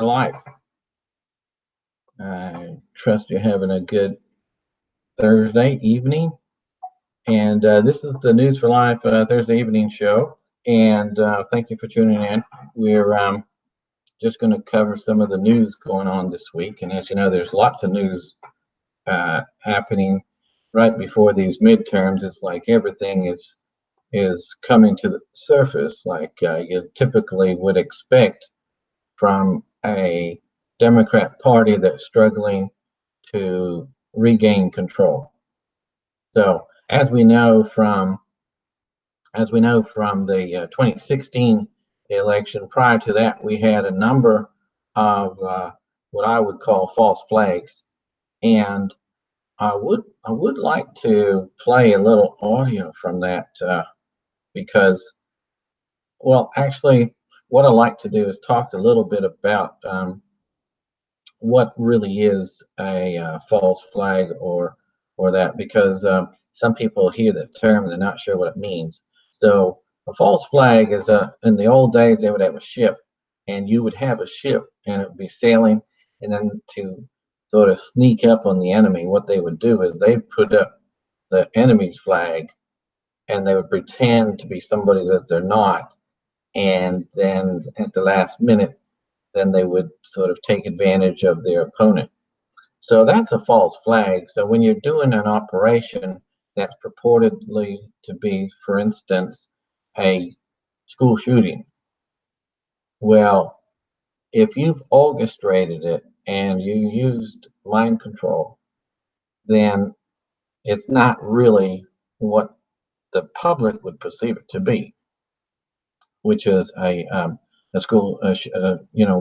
Life. I trust you're having a good Thursday evening. And this is the News for Life Thursday evening show. And thank you for tuning in. We're just going to cover some of the news going on this week. And as you know, there's lots of news happening right before these midterms. It's like everything is coming to the surface like you typically would expect from a Democrat Party that's struggling to regain control. So, as we know from the 2016 election, prior to that, we had a number of what I would call false flags, and I would like to play a little audio from that because, well, actually, what I like to do is talk a little bit about what really is a false flag or that, because some people hear the term and they're not sure what it means. So a false flag is in the old days they would have a ship, and you would have a ship and it would be sailing, and then to sort of sneak up on the enemy, what they would do is they'd put up the enemy's flag and they would pretend to be somebody that they're not, and then at the last minute then they would sort of take advantage of their opponent. So that's a false flag. So when you're doing an operation that's purportedly to be, for instance, a school shooting, well, if you've orchestrated it and you used mind control, then it's not really what the public would perceive it to be, which is a school,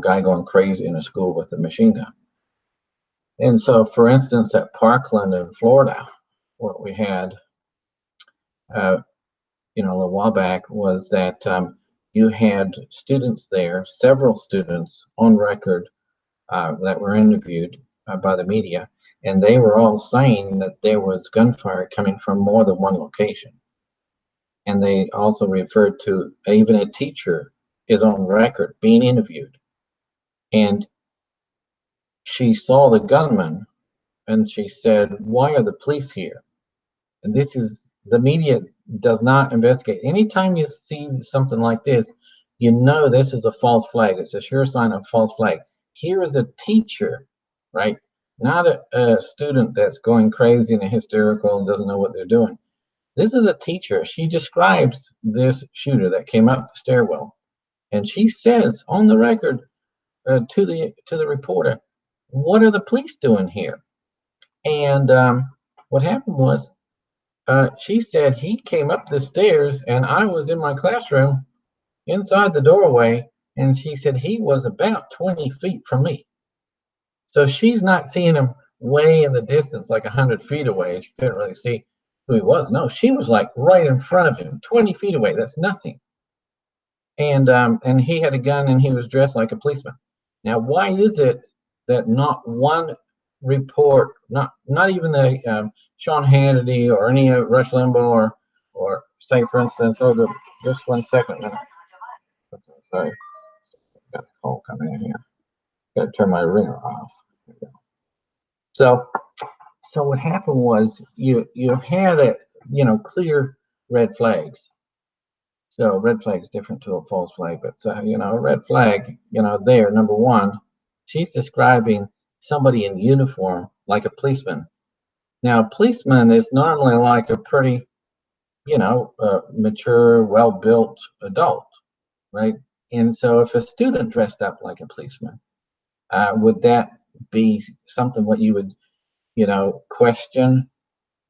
guy going crazy in a school with a machine gun. And so, for instance, at Parkland in Florida, what we had, a little while back was that you had students there, several students on record that were interviewed by the media, and they were all saying that there was gunfire coming from more than one location. And they also referred to even a teacher is on record being interviewed, and she saw the gunman and she said, "Why are the police here?" And this is, the media does not investigate. Anytime you see something like this, you know this is a false flag. It's a sure sign of a false flag. Here is a teacher, right? Not a student that's going crazy and hysterical and doesn't know what they're doing. This is a teacher. She describes this shooter that came up the stairwell, and she says on the record to the reporter, "What are the police doing here?" And what happened was, she said he came up the stairs and I was in my classroom inside the doorway, and she said he was about 20 feet from me. So she's not seeing him way in the distance, like 100 feet away. She couldn't really see who he was. No, she was like right in front of him, 20 feet away. That's nothing. And he had a gun and he was dressed like a policeman. Now, why is it that not one report, not even the Sean Hannity or any of Rush Limbaugh or say, for instance, just 1 second. Okay, sorry, got a call coming in here. Got to turn my ringer off. So what happened was you had clear red flags. So red flag is different to a false flag, but a red flag, there, number one, she's describing somebody in uniform like a policeman. Now, a policeman is normally like a pretty, mature, well-built adult, right? And so if a student dressed up like a policeman, would that be something what you would, question?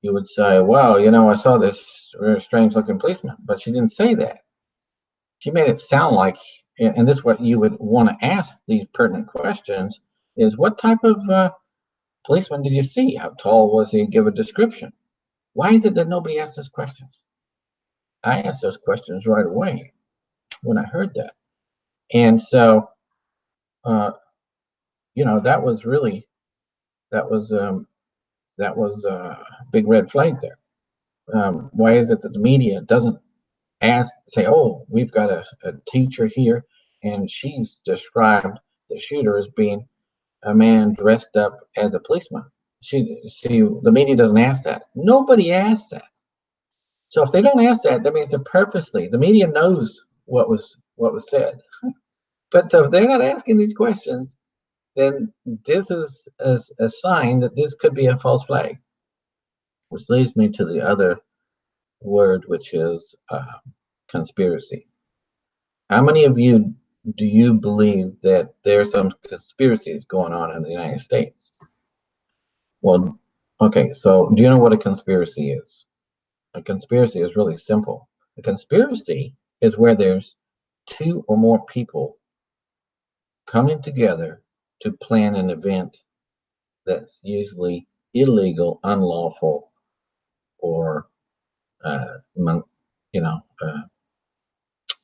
You would say, well, I saw this very strange looking policeman, but she didn't say that. She made it sound like, and this is what you would want to ask these pertinent questions, is what type of policeman did you see? How tall was he? Give a description. Why is it that nobody asks those questions? I asked those questions right away when I heard that. And so, that was really, that was a big red flag there. Why is it that the media doesn't say, oh, we've got a teacher here and she's described the shooter as being a man dressed up as a policeman. The media doesn't ask that. Nobody asks that. So if they don't ask that, that means they're purposely. The media knows what was said. But so if they're not asking these questions, then this is a sign that this could be a false flag. Which leads me to the other word, which is conspiracy. How many of you do you believe that there are some conspiracies going on in the United States? Well, okay, so do you know what a conspiracy is? A conspiracy is really simple. A conspiracy is where there's two or more people coming together to plan an event that's usually illegal, unlawful, or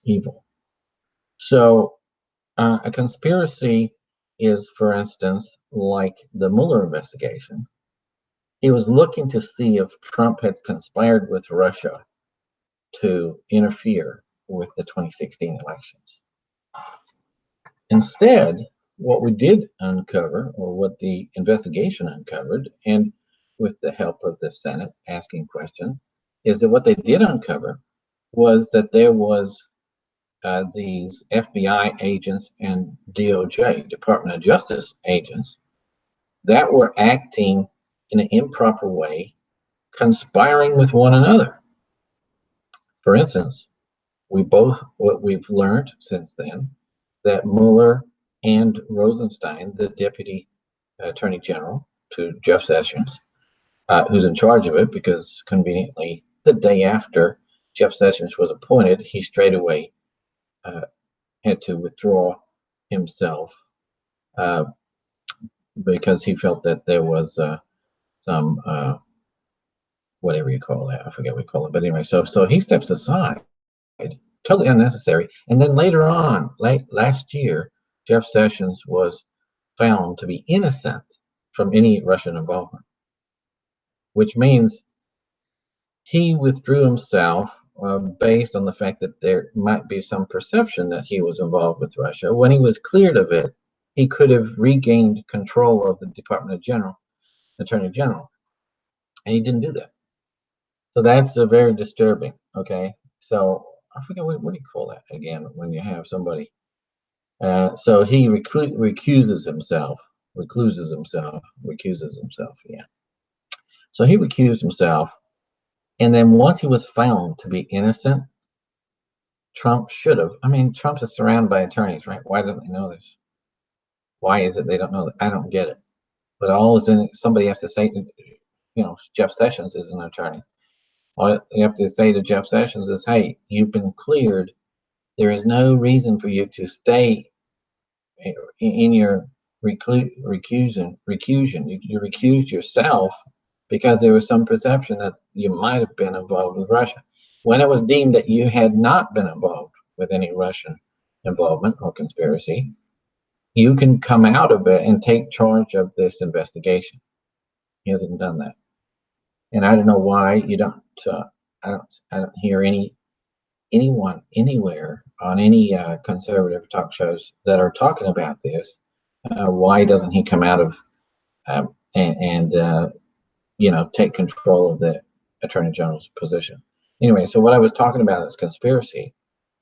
evil. So a conspiracy is, for instance, like the Mueller investigation. He was looking to see if Trump had conspired with Russia to interfere with the 2016 elections. Instead, what we did uncover, or what the investigation uncovered, and with the help of the Senate asking questions, is that what they did uncover was that there was these FBI agents and DOJ, Department of Justice agents, that were acting in an improper way, conspiring with one another. For instance, what we've learned since then, that Mueller and Rosenstein, the Deputy Attorney General to Jeff Sessions, who's in charge of it, because conveniently the day after Jeff Sessions was appointed, he straight away had to withdraw himself because he felt that there was some whatever you call that, I forget what you call it, but anyway, so he steps aside, totally unnecessary. And then later on, last year, Jeff Sessions was found to be innocent from any Russian involvement, which means he withdrew himself based on the fact that there might be some perception that he was involved with Russia. When he was cleared of it, he could have regained control of the Department of Attorney General, and he didn't do that. So that's a very disturbing. Okay, so I forget what do you call that again when you have somebody. So he recuses himself. Yeah. So he recused himself, and then once he was found to be innocent, Trump should have. I mean, Trump is surrounded by attorneys, right? Why don't they know this? Why is it they don't know that? I don't get it. But all is in somebody has to say, Jeff Sessions is an attorney. All you have to say to Jeff Sessions is, hey, you've been cleared. There is no reason for you to stay in your recusing. You recused yourself because there was some perception that you might have been involved with Russia. When it was deemed that you had not been involved with any Russian involvement or conspiracy, you can come out of it and take charge of this investigation. He hasn't done that, and I don't know why you don't. I don't hear anyone anywhere on any conservative talk shows that are talking about this. Why doesn't he come out of and take control of the Attorney General's position? Anyway, so what I was talking about is conspiracy.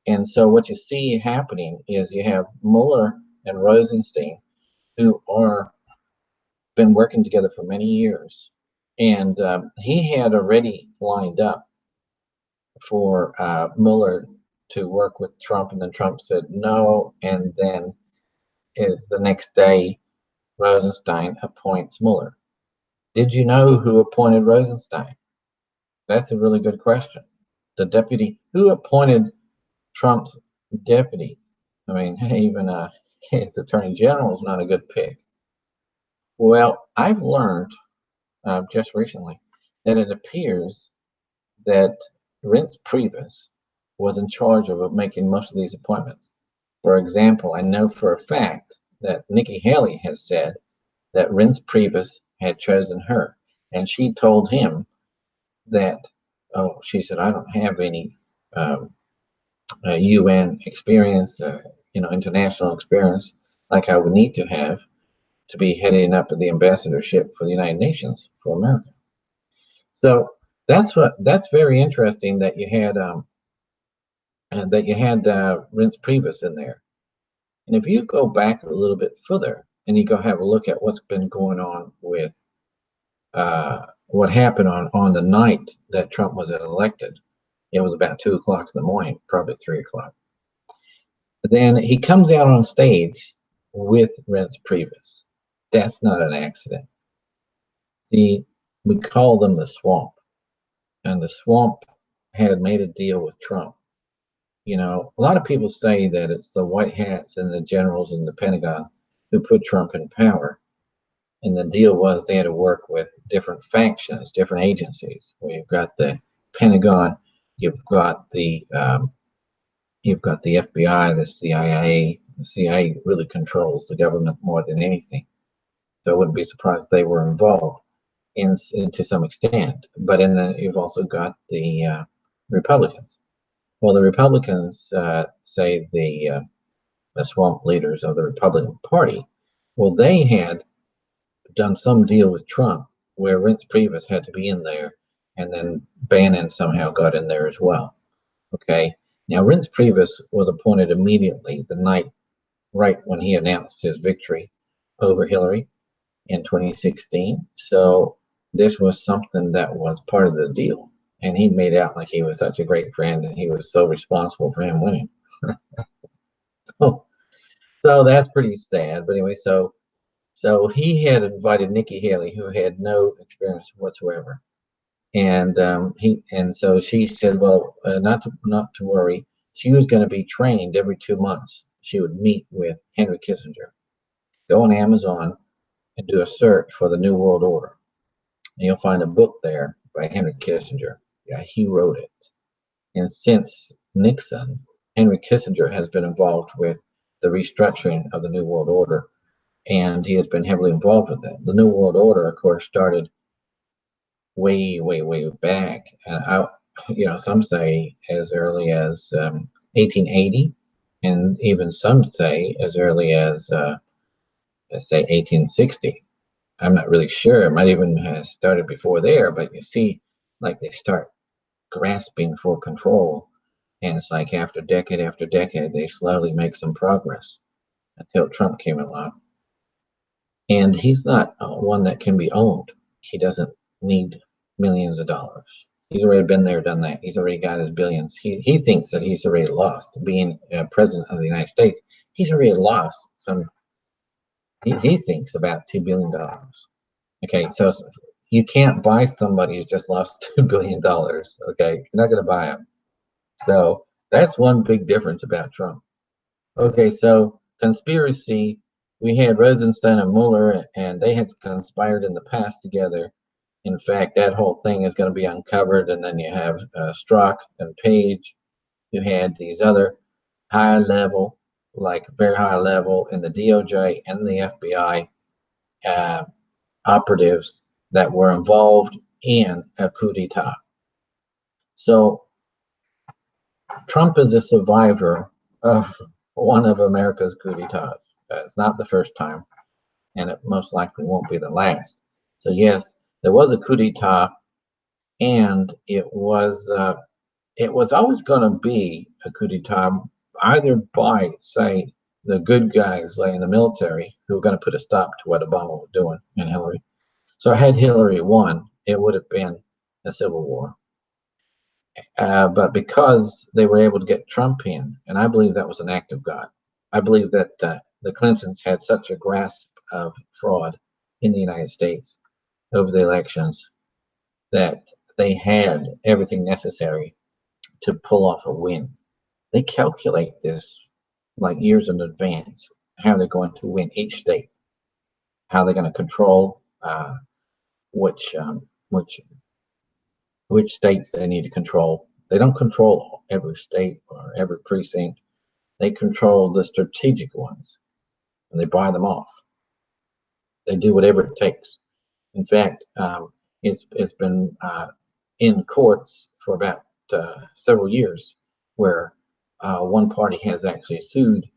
And so what you see happening is you have Mueller and Rosenstein, who are been working together for many years. And he had already lined up for Mueller to work with Trump, and then Trump said no. And then is the next day, Rosenstein appoints Mueller. Did you know who appointed Rosenstein? That's a really good question. The deputy who appointed Trump's deputy. I mean, even his attorney general is not a good pick. Well, I've learned just recently that it appears that Reince Priebus was in charge of making most of these appointments. For example, I know for a fact that Nikki Haley has said that Reince Priebus had chosen her, and she told him that, she said, I don't have any UN experience, international experience. like I would need to have to be heading up the ambassadorship for the United Nations for America. So that's very interesting that you had Reince Priebus in there. And if you go back a little bit further and you go have a look at what's been going on with what happened on the night that Trump was elected, it was about 2 o'clock in the morning, probably 3 o'clock. Then he comes out on stage with Reince Priebus. That's not an accident. See, we call them the swamp. And the swamp had made a deal with Trump. You know, a lot of people say that it's the white hats and the generals in the Pentagon who put Trump in power. And the deal was they had to work with different factions, different agencies. Well, you've got the Pentagon, you've got the FBI, the CIA. The CIA really controls the government more than anything. So I wouldn't be surprised they were involved in to some extent. But you've also got the Republicans. Well, the Republicans say the swamp leaders of the Republican Party. Well, they had done some deal with Trump where Reince Priebus had to be in there, and then Bannon somehow got in there as well. Okay. Now, Reince Priebus was appointed immediately the night right when he announced his victory over Hillary in 2016. So this was something that was part of the deal. And he made out like he was such a great friend and he was so responsible for him winning. so that's pretty sad. But anyway, so he had invited Nikki Haley, who had no experience whatsoever. And so she said, well, not to worry. She was going to be trained every 2 months. She would meet with Henry Kissinger. Go on Amazon and do a search for the New World Order. And you'll find a book there by Henry Kissinger. Yeah, he wrote it. And since Nixon, Henry Kissinger has been involved with the restructuring of the New World Order, and he has been heavily involved with that. The New World Order, of course, started way, way, way back. Some say as early as 1880, and even some say as early as, let's say, 1860. I'm not really sure. It might even have started before there, but you see, like they start grasping for control, and it's like after decade, they slowly make some progress until Trump came along. And he's not one that can be owned. He doesn't need millions of dollars. He's already been there, done that. He's already got his billions. He thinks that he's already lost being president of the United States. He's already lost some. He thinks about $2 billion. Okay, so you can't buy somebody who just lost $2 billion. Okay, you're not going to buy him. So that's one big difference about Trump. Okay, so conspiracy. We had Rosenstein and Mueller, and they had conspired in the past together. In fact, that whole thing is going to be uncovered. And then you have Strzok and Page. You had these other high level, like very high level in the DOJ and the FBI operatives that were involved in a coup d'etat. So Trump is a survivor of one of America's coup d'etats. It's not the first time, and it most likely won't be the last. So yes, there was a coup d'etat, and it was always going to be a coup d'etat, either by, say, the good guys, like in the military, who were going to put a stop to what Obama was doing and Hillary. So had Hillary won, it would have been a civil war. But because they were able to get Trump in, and I believe that was an act of God. I believe that the Clintons had such a grasp of fraud in the United States over the elections that they had everything necessary to pull off a win. They calculate this like years in advance, how they're going to win each state, how they're going to control which states they need to control. They don't control every state or every precinct. They control the strategic ones, and they buy them off. They do whatever it takes. In fact, it's been in courts for about several years, where one party has actually sued,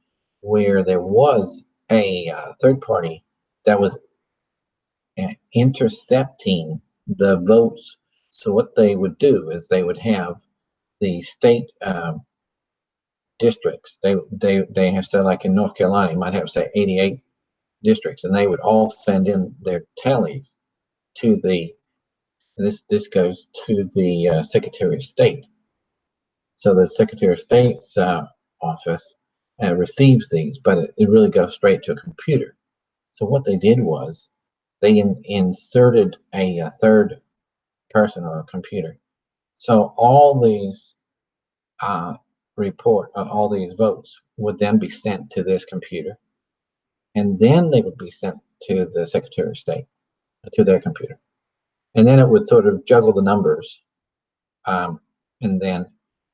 where there was a third party that was intercepting the votes. So what they would do is they would have the state districts. They have said, like in North Carolina, you might have say 88 districts, and they would all send in their tallies to the this goes to the Secretary of State. So the Secretary of State's office receives these, but it really goes straight to a computer. So what they did was they inserted a third person or a computer. So all these all these votes would then be sent to this computer, and then they would be sent to the Secretary of State, to their computer. And then it would sort of juggle the numbers, and then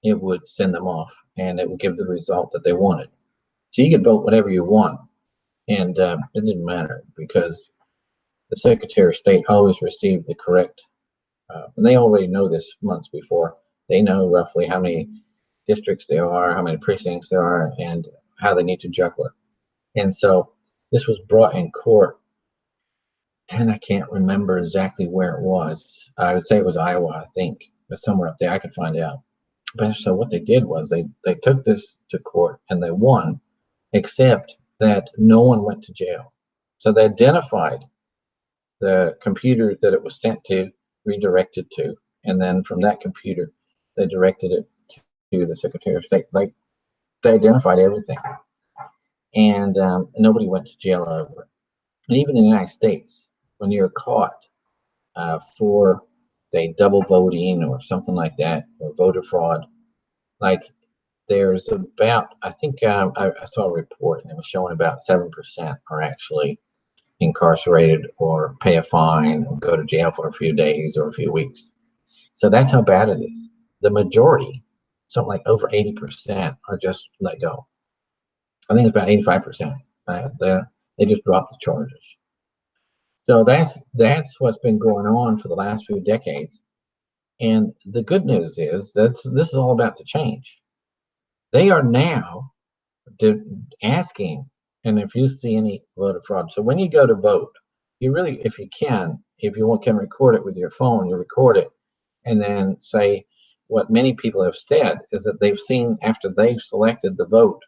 it would send them off, and it would give the result that they wanted. So you could vote whatever you want, and it didn't matter because the Secretary of State always received the correct, and they already know this months before. They know roughly how many districts there are, how many precincts there are, and how they need to juggle it. And so this was brought in court, and I can't remember exactly where it was. I would say it was Iowa, I think, but somewhere up there. I could find out. But so what they did was they took this to court and they won, except that no one went to jail. So they identified the computer that it was sent to, redirected to, and then from that computer, they directed it to the Secretary of State. They identified everything, and nobody went to jail over it. And even in the United States, when you're caught for, say, double voting or something like that, or voter fraud, like there's about, I think I saw a report and it was showing about 7% are actually incarcerated or pay a fine or go to jail for a few days or a few weeks. So that's how bad it is. The majority, something like over 80%, are just let go. I think it's about 85%. They just dropped the charges. So that's what's been going on for the last few decades. And the good news is that this is all about to change. They are now asking, and if you see any voter fraud, so when you go to vote, you really, if you can record it with your phone, you record it, and then say what many people have said is that they've seen after they've selected the vote,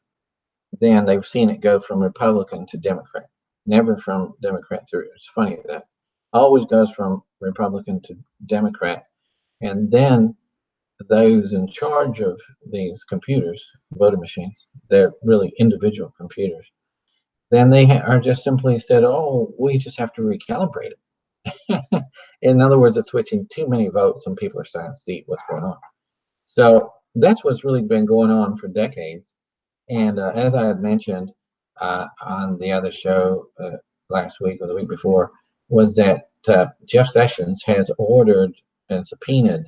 then they've seen it go from Republican to Democrat, never from Democrat to, it's funny that always goes from Republican to Democrat, and then those in charge of these computers, voting machines, they're really individual computers, then they are just simply said, oh, we just have to recalibrate it. In other words, it's switching too many votes and people are starting to see what's going on. So that's what's really been going on for decades. And as I had mentioned on the other show last week or the week before, was that Jeff Sessions has ordered and subpoenaed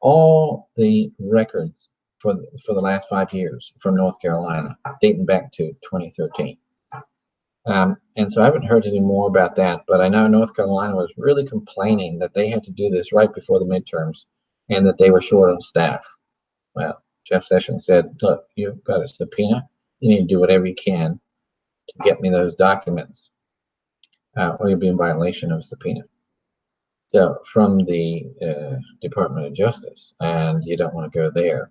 all the records for the last 5 years from North Carolina, dating back to 2013. And so I haven't heard any more about that, but I know North Carolina was really complaining that they had to do this right before the midterms and that they were short on staff. Well, Jeff Sessions said, look, you've got a subpoena. You need to do whatever you can to get me those documents, or you'll be in violation of a subpoena. So from the Department of Justice, and you don't want to go there.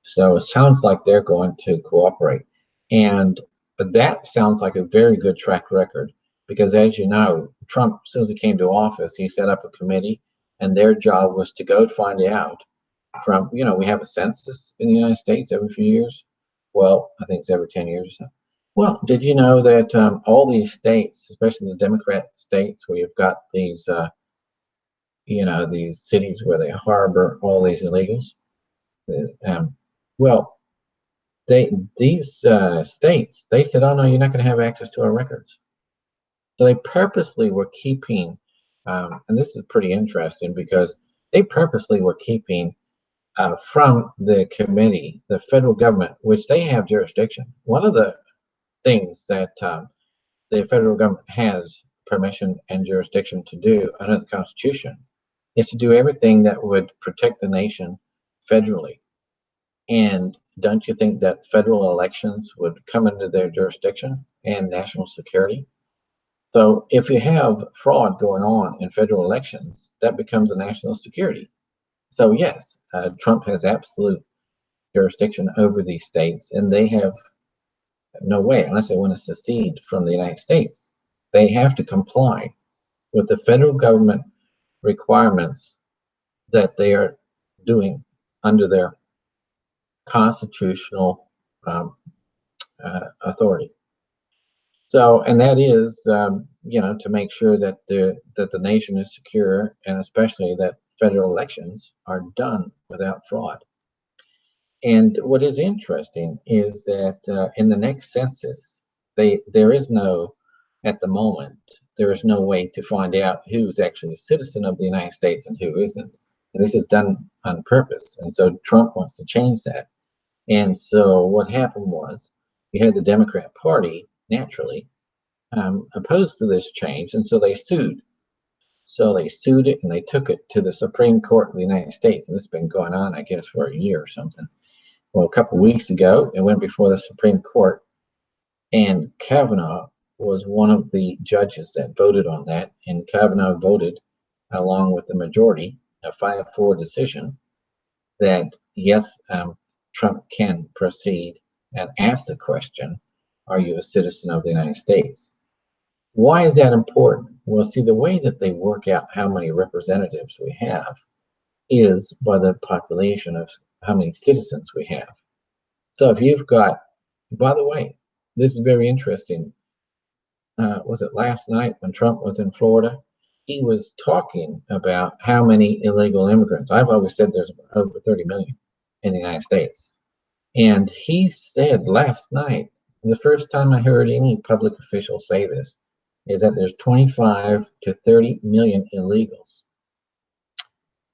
So it sounds like they're going to cooperate. And that sounds like a very good track record because, as you know, Trump, as soon as he came to office, he set up a committee and their job was to go find out from, we have a census in the United States every few years. Well, I think it's every 10 years or so. Well, did you know that all these states, especially the Democrat states where you've got these, these cities where they harbor all these illegals, well, these states, they said, oh no, you're not going to have access to our records. So they purposely were keeping, and this is pretty interesting because they purposely were keeping from the committee, the federal government, which they have jurisdiction. One of the things that the federal government has permission and jurisdiction to do under the Constitution is to do everything that would protect the nation federally. And don't you think that federal elections would come into their jurisdiction? and national security. So if you have fraud going on in federal elections, that becomes a national security. So yes, Trump has absolute jurisdiction over these states, and they have no way, unless they want to secede from the United States, they have to comply with the federal government requirements that they are doing under their constitutional authority. So, and that is, to make sure that the nation is secure, and especially that federal elections are done without fraud. And what is interesting is that in the next census, there is no, at the moment, there is no way to find out who's actually a citizen of the United States and who isn't. And this is done on purpose. And so Trump wants to change that. And so what happened was you had the Democrat Party, naturally, opposed to this change. And so they sued. So they sued it, and they took it to the Supreme Court of the United States. And this has been going on, I guess, for a year or something. Well, a couple of weeks ago, it went before the Supreme Court, and Kavanaugh was one of the judges that voted on that. And Kavanaugh voted, along with the majority, a 5-4 decision that, yes, Trump can proceed and ask the question, are you a citizen of the United States? Why is that important? Well, see, the way that they work out how many representatives we have is by the population of how many citizens we have. So if you've got, by the way, this is very interesting. Was it last night when Trump was in Florida? He was talking about how many illegal immigrants. I've always said there's over 30 million in the United States. And he said last night, the first time I heard any public official say this, is that there's 25 to 30 million illegals.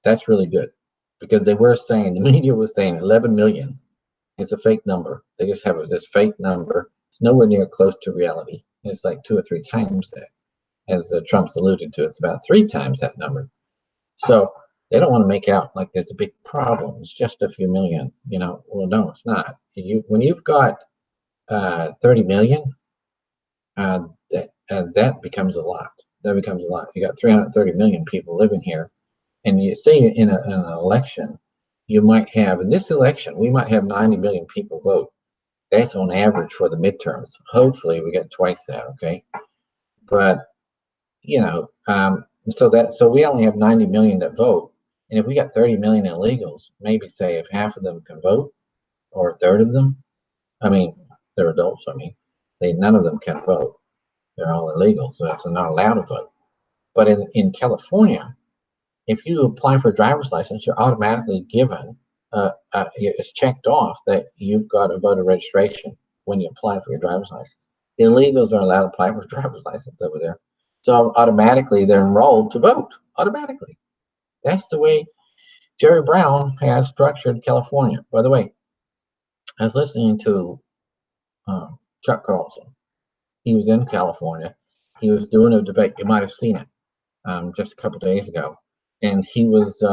That's really good, because they were saying, the media was saying 11 million. It's a fake number. They just have this fake number. It's nowhere near close to reality. It's like 2 or 3 times that, as Trump's alluded to. It's about 3 times that number. So they don't want to make out like there's a big problem. It's just a few million. Well, no, it's not. When you've got 30 million, that becomes a lot. That becomes a lot. You got 330 million people living here, and you say in an election, you might have, in this election, we might have 90 million people vote. That's on average for the midterms. Hopefully we get twice that, okay? But, so we only have 90 million that vote. And if we got 30 million illegals, maybe say if half of them can vote, or a third of them, they're adults, none of them can vote. They're all illegal, so they're not allowed to vote. But in California, if you apply for a driver's license, you're automatically given, it's checked off that you've got a voter registration when you apply for your driver's license. Illegals are allowed to apply for a driver's license over there. So automatically they're enrolled to vote, automatically. That's the way Jerry Brown has structured California. By the way, I was listening to Chuck Carlson. He was in California. He was doing a debate. You might have seen it just a couple of days ago. And he was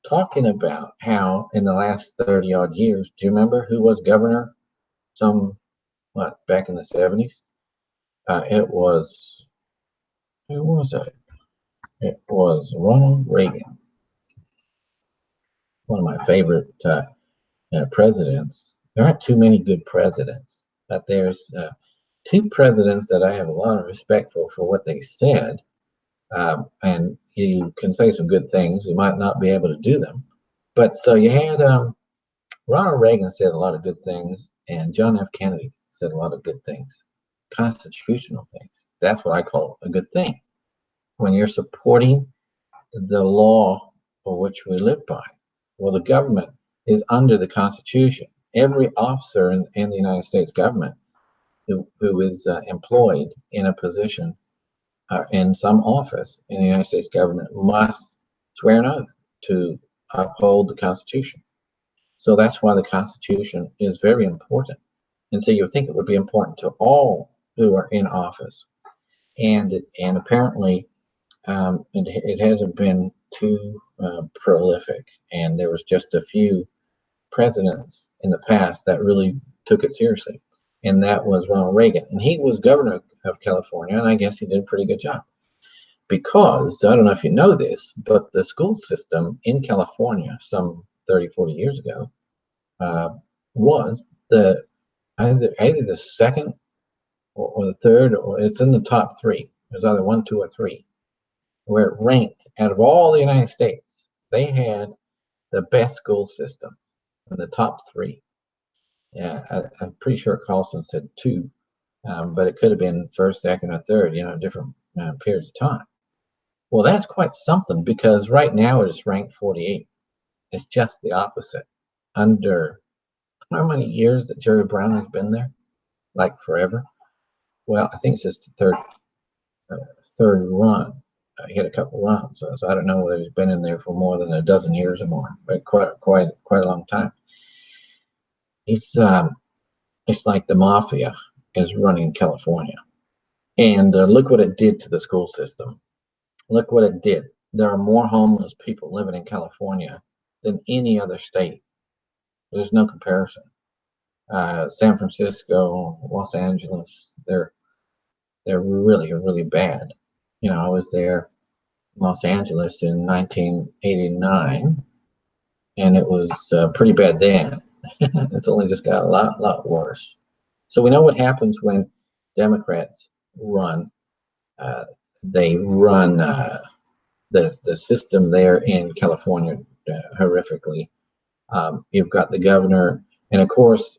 talking about how in the last 30 odd years, do you remember who was governor back in the 70s? Who was it? It was Ronald Reagan, one of my favorite presidents. There aren't too many good presidents, but there's 2 presidents that I have a lot of respect for what they said. And you can say some good things. You might not be able to do them. But so you had Ronald Reagan said a lot of good things, and John F. Kennedy said a lot of good things, constitutional things. That's what I call a good thing. When you're supporting the law for which we live by. Well, the government is under the Constitution. Every officer in the United States government who is employed in a position in some office in the United States government must swear an oath to uphold the Constitution. So that's why the Constitution is very important. And so you would think it would be important to all who are in office. And apparently it hasn't been too prolific. And there was just a few presidents in the past that really took it seriously. and that was Ronald Reagan. And he was governor of California, and I guess he did a pretty good job. Because, I don't know if you know this, but the school system in California some 30, 40 years ago was either the second or the third, or it's in the top three. There's either 1, 2, or 3, where it ranked out of all the United States. They had the best school system in the top 3. Yeah, I'm pretty sure Carlson said 2, but it could have been first, second, or third, different periods of time. Well, that's quite something, because right now it is ranked 48th. It's just the opposite. Under how many years that Jerry Brown has been there? Like forever? Well, I think it's just the third run. He had a couple runs, so I don't know whether he's been in there for more than a dozen years or more, but quite a long time. It's like the mafia is running California, and look what it did to the school system. Look what it did. There are more homeless people living in California than any other state. There's no comparison. San Francisco, Los Angeles, they're really, really bad. I was there in Los Angeles in 1989, and it was pretty bad then. It's only just got a lot worse. So we know what happens when Democrats run. They run the system there in California horrifically. You've got the governor, and of course,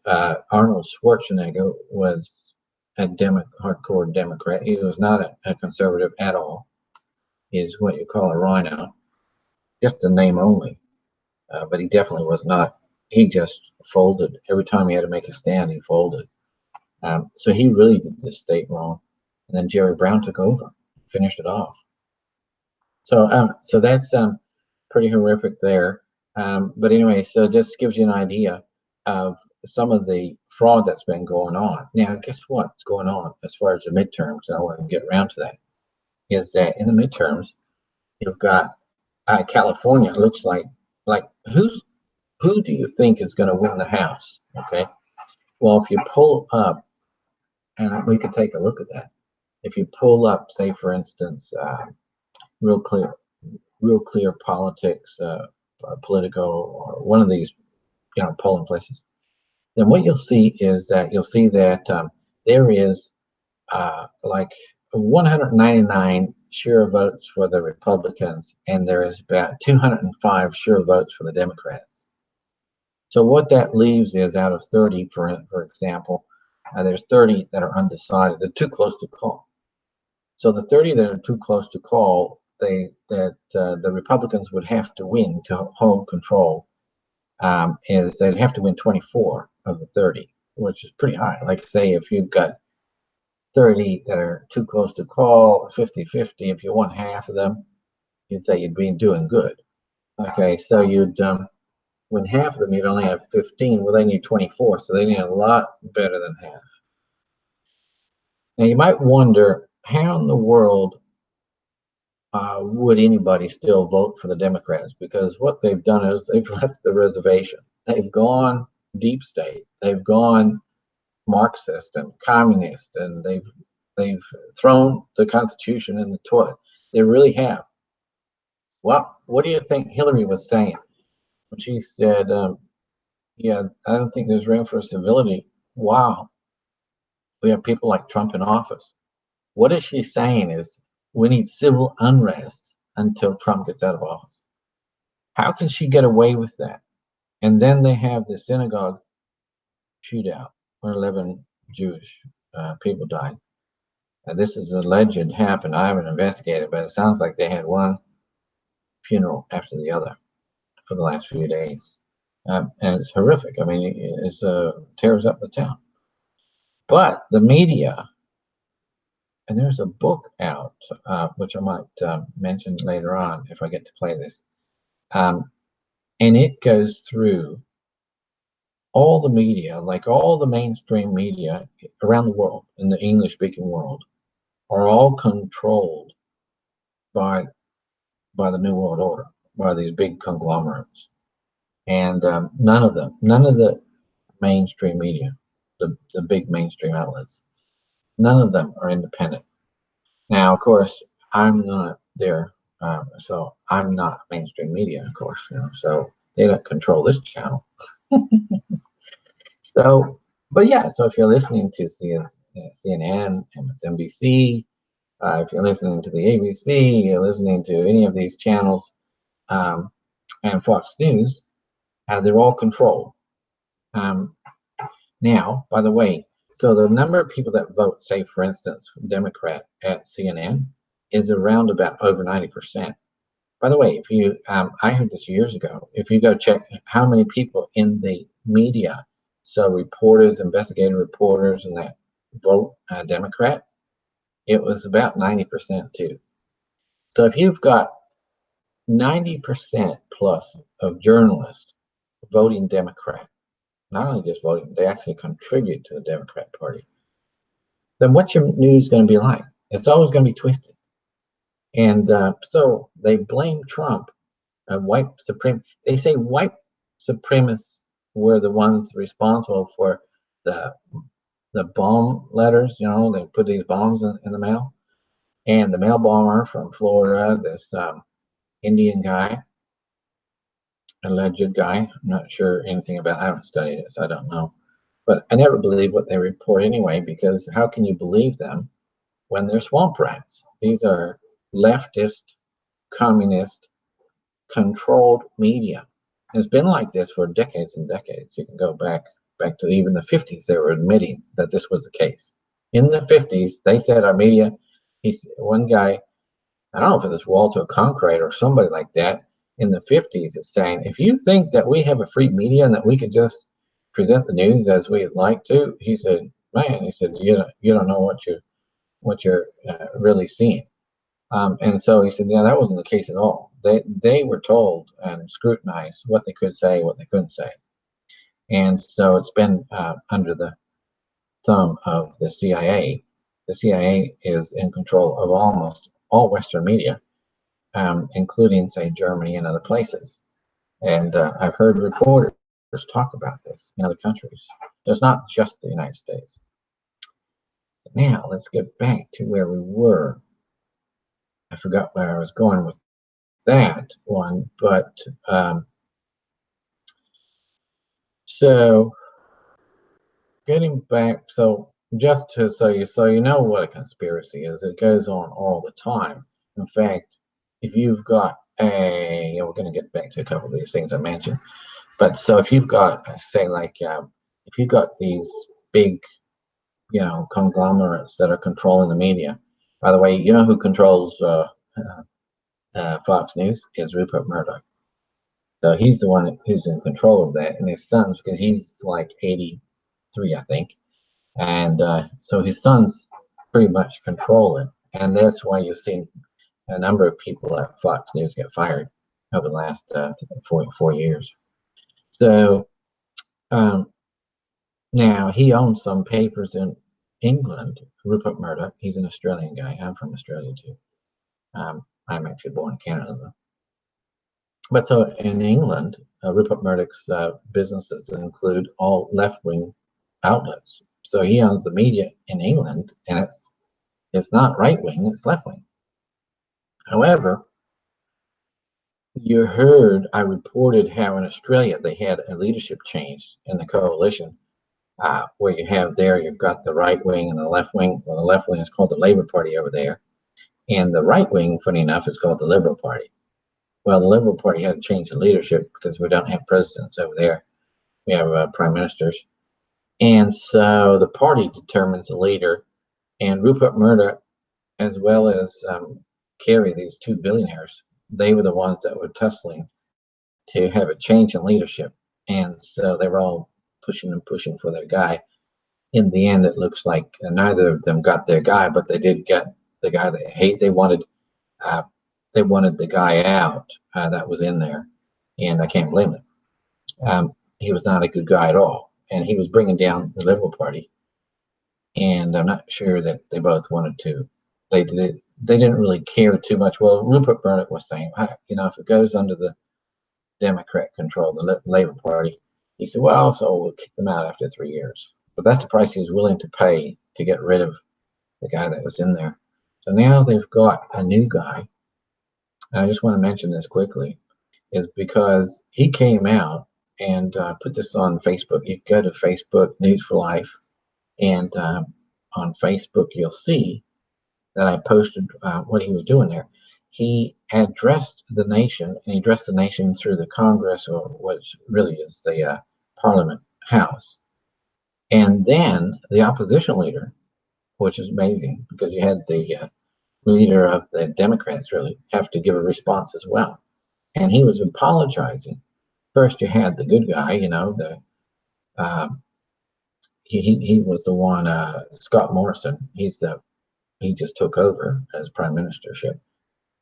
Arnold Schwarzenegger was a hardcore Democrat. He was not a conservative at all. He's what you call a rhino, just a name only. But he definitely was not. He just folded. Every time he had to make a stand, he folded. So he really did the state wrong. And then Jerry Brown took over, finished it off. So that's pretty horrific there. But anyway, so it just gives you an idea of some of the fraud that's been going on. Now, guess what's going on as far as the midterms? I want to get around to that. Is that in the midterms, you've got California. Looks like who do you think is going to win the House? Okay. Well, if you pull up, and we could take a look at that. If you pull up, say, for instance, Real Clear Politics, Politico, or one of these, polling places, then what you'll see is that there is like 199 sure votes for the Republicans, and there is about 205 sure votes for the Democrats. So what that leaves is, out of 30, for example, there's 30 that are undecided. They're too close to call. So the 30 that are too close to call, the Republicans would have to win to hold control. Is they'd have to win 24 of the 30, which is pretty high. Like, say, if you've got 30 that are too close to call, 50-50, if you won half of them, you'd say you'd be doing good. Okay, so you'd win half of them, you'd only have 15. Well, they need 24, so they need a lot better than half. Now, you might wonder, how in the world would anybody still vote for the Democrats? Because what they've done is they've left the reservation. They've gone deep state. They've gone Marxist and communist, and they've thrown the Constitution in the toilet. They really have. Well, what do you think Hillary was saying when she said, yeah, I don't think there's room for civility? Wow. We have people like Trump in office. What is she saying is, we need civil unrest until Trump gets out of office. How can she get away with that? And then they have the synagogue shootout where 11 Jewish people died. This is alleged happened. I haven't investigated, but it sounds like they had one funeral after the other for the last few days. And it's horrific. I mean, it tears up the town. But the media, and there's a book out, which I might mention later on if I get to play this. And it goes through all the media, like all the mainstream media around the world, in the English-speaking world, are all controlled by the New World Order, by these big conglomerates. And none of the mainstream media the big mainstream outlets. None of them are independent. Now, of course, I'm not there, so I'm not mainstream media, of course. So they don't control this channel. So, but yeah, so if you're listening to CNN, MSNBC, if you're listening to the ABC, you're listening to any of these channels, and Fox News, they're all controlled. Now, by the way, so the number of people that vote, say, for instance, Democrat at CNN is around about over 90%. By the way, if you, I heard this years ago, if you go check how many people in the media, so reporters, investigative reporters, and that vote Democrat, it was about 90% too. So if you've got 90% plus of journalists voting Democrat, not only just voting, they actually contribute to the Democrat Party, then what's your news going to be like? It's always going to be twisted. And so they blame Trump. White supreme. They say white supremacists were the ones responsible for the bomb letters. They put these bombs in the mail, and the mail bomber from Florida, this Indian guy, alleged guy. I'm not sure anything about. I haven't studied it, so I don't know. But I never believe what they report anyway, because how can you believe them when they're swamp rats? These are leftist, communist controlled media. It's been like this for decades and decades. You can go back to even the 50s. They were admitting that this was the case. In the 50s, they said our media, one guy, I don't know if it was Walter Cronkite or somebody like that, in the 50s is saying, if you think that we have a free media and that we could just present the news as we'd like to, he said, man, you don't know what you're really seeing. And so he said, yeah, that wasn't the case at all. They were told and scrutinized what they could say, what they couldn't say. And so it's been under the thumb of the CIA. The CIA is in control of almost all Western media, including, say, Germany and other places. And I've heard reporters talk about this in other countries. So it's not just the United States. Now, let's get back to where we were. I forgot where I was going with that one, but so getting back, so just to so you know what a conspiracy is, it goes on all the time. In fact, if you've got we're going to get back to a couple of these things I mentioned, but so if you've got, say, like if you've got these big, conglomerates that are controlling the media. By the way, you know who controls Fox News is Rupert Murdoch. So he's the one who's in control of that, and his sons, because he's like 83, I think, and so his sons pretty much control it, and that's why you've seen a number of people at Fox News get fired over the last 4 years. So now he owns some papers in England. Rupert Murdoch, he's an Australian guy. I'm from Australia too. I'm actually born in Canada though. But so in England, Rupert Murdoch's businesses include all left-wing outlets. So he owns the media in England, and it's not right-wing, it's left-wing. However, you heard I reported how in Australia they had a leadership change in the coalition, where you've got the right wing and the left wing. Well, the left wing is called the Labour Party over there, and the right wing, funny enough, is called the Liberal Party. Well, the Liberal Party had to change the leadership because we don't have presidents over there. We have prime ministers. And so the party determines the leader, and Rupert Murdoch, as well as Kerry, these two billionaires, they were the ones that were tussling to have a change in leadership. And so they were all pushing and pushing for their guy. In the end, it looks like neither of them got their guy, but they did get the guy they hate. They wanted the guy out that was in there, and I can't blame them. He was not a good guy at all, and he was bringing down the Liberal Party. And I'm not sure that they both wanted to. They didn't really care too much. Well, Rupert Murdoch was saying, if it goes under the Democrat control, the Labour Party, he said, well, so we'll kick them out after 3 years. But that's the price he was willing to pay to get rid of the guy that was in there. So now they've got a new guy. And I just want to mention this quickly, is because he came out and put this on Facebook. You go to Facebook News for Life, and on Facebook you'll see that I posted what he was doing there. He addressed the nation, and he addressed the nation through the Congress, or what really is the Parliament House. And then the opposition leader, which is amazing because you had the leader of the Democrats really have to give a response as well. And he was apologizing. First, you had the good guy, uh, he was the one, Scott Morrison. He just took over as prime ministership.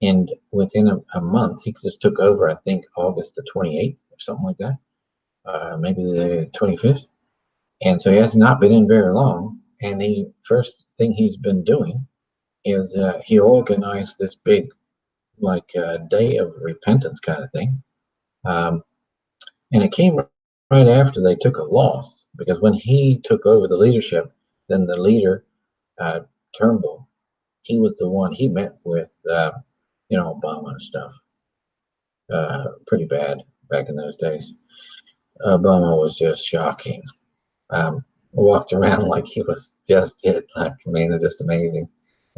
And within a month, he just took over, I think, August the 28th or something like that, maybe the 25th. And so he has not been in very long. And the first thing he's been doing is he organized this big, day of repentance kind of thing. And it came right after they took a loss, because when he took over the leadership, then the leader, Turnbull, he was the one, he met with, Obama and stuff. Pretty bad back in those days. Obama was just shocking. Walked around like he was just it. They're just amazing.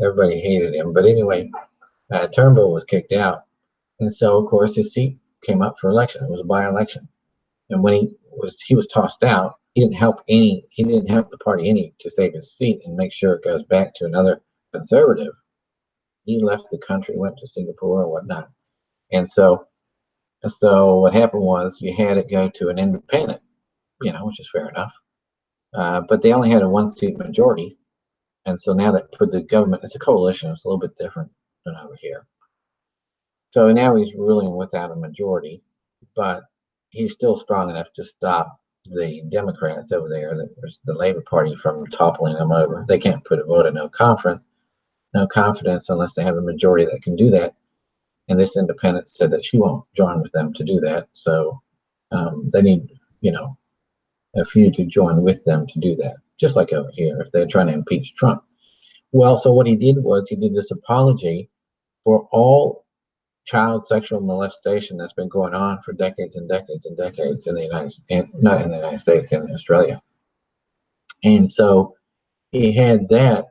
Everybody hated him. But anyway, Turnbull was kicked out. And so, of course, his seat came up for election. It was a by-election. And when he was tossed out, he didn't help the party any to save his seat and make sure it goes back to another conservative. He left the country, went to Singapore or whatnot. And so what happened was you had it go to an independent, which is fair enough. But they only had a one-seat majority. And so now that for the government, it's a coalition. It's a little bit different than over here. So now he's ruling without a majority, but he's still strong enough to stop the Democrats over there, the Labor Party, from toppling them over. They can't put a vote of no confidence unless they have a majority that can do that. And this independent said that she won't join with them to do that. So they need, a few to join with them to do that, just like over here if they're trying to impeach Trump. Well, so what he did was he did this apology for all child sexual molestation that's been going on for decades and decades and decades in the not in the United States, in Australia. And so he had that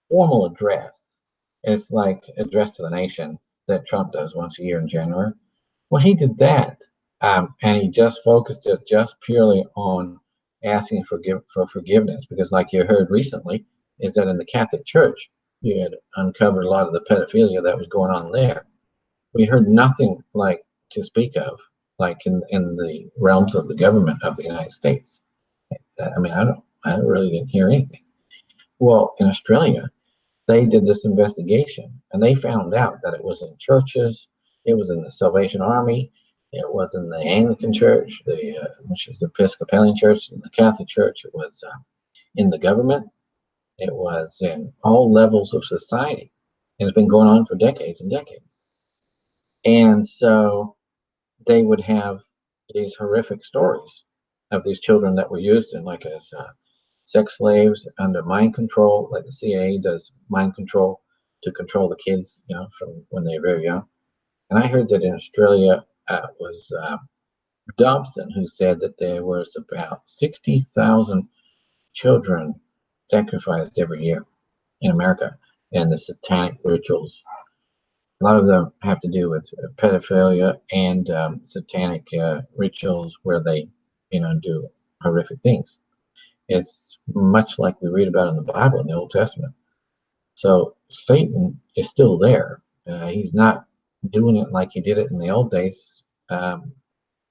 formal address. It's like address to the nation that Trump does once a year in January. Well, he did that, and he just focused it just purely on asking for forgiveness, because, like you heard recently, is that in the Catholic Church, you had uncovered a lot of the pedophilia that was going on there. We heard nothing like to speak of, like in the realms of the government of the United States. I really didn't hear anything. Well, in Australia, they did this investigation, and they found out that it was in churches, it was in the Salvation Army, it was in the Anglican Church, which is the Episcopalian Church, and the Catholic Church. It was in the government. It was in all levels of society, and it's been going on for decades and decades. And so they would have these horrific stories of these children that were used in as sex slaves under mind control, like the CIA does mind control to control the kids, from when they're very young. And I heard that in Australia was Dobson, who said that there was about 60,000 children sacrificed every year in America, and the satanic rituals. A lot of them have to do with pedophilia and satanic rituals where they, do horrific things. It's much like we read about in the Bible, in the Old Testament. So Satan is still there. He's not doing it like he did it in the old days.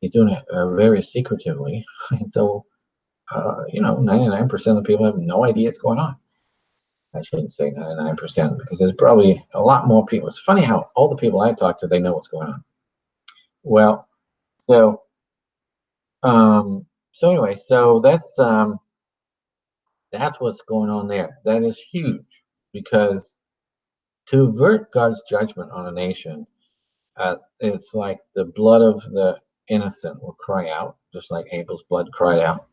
He's doing it very secretively. And so, 99% of people have no idea what's going on. I shouldn't say 99%, because there's probably a lot more people. It's funny how all the people I talk to, they know what's going on. Well, so anyway, so that's what's going on there. That is huge, because to avert God's judgment on a nation, it's like the blood of the innocent will cry out, just like Abel's blood cried out.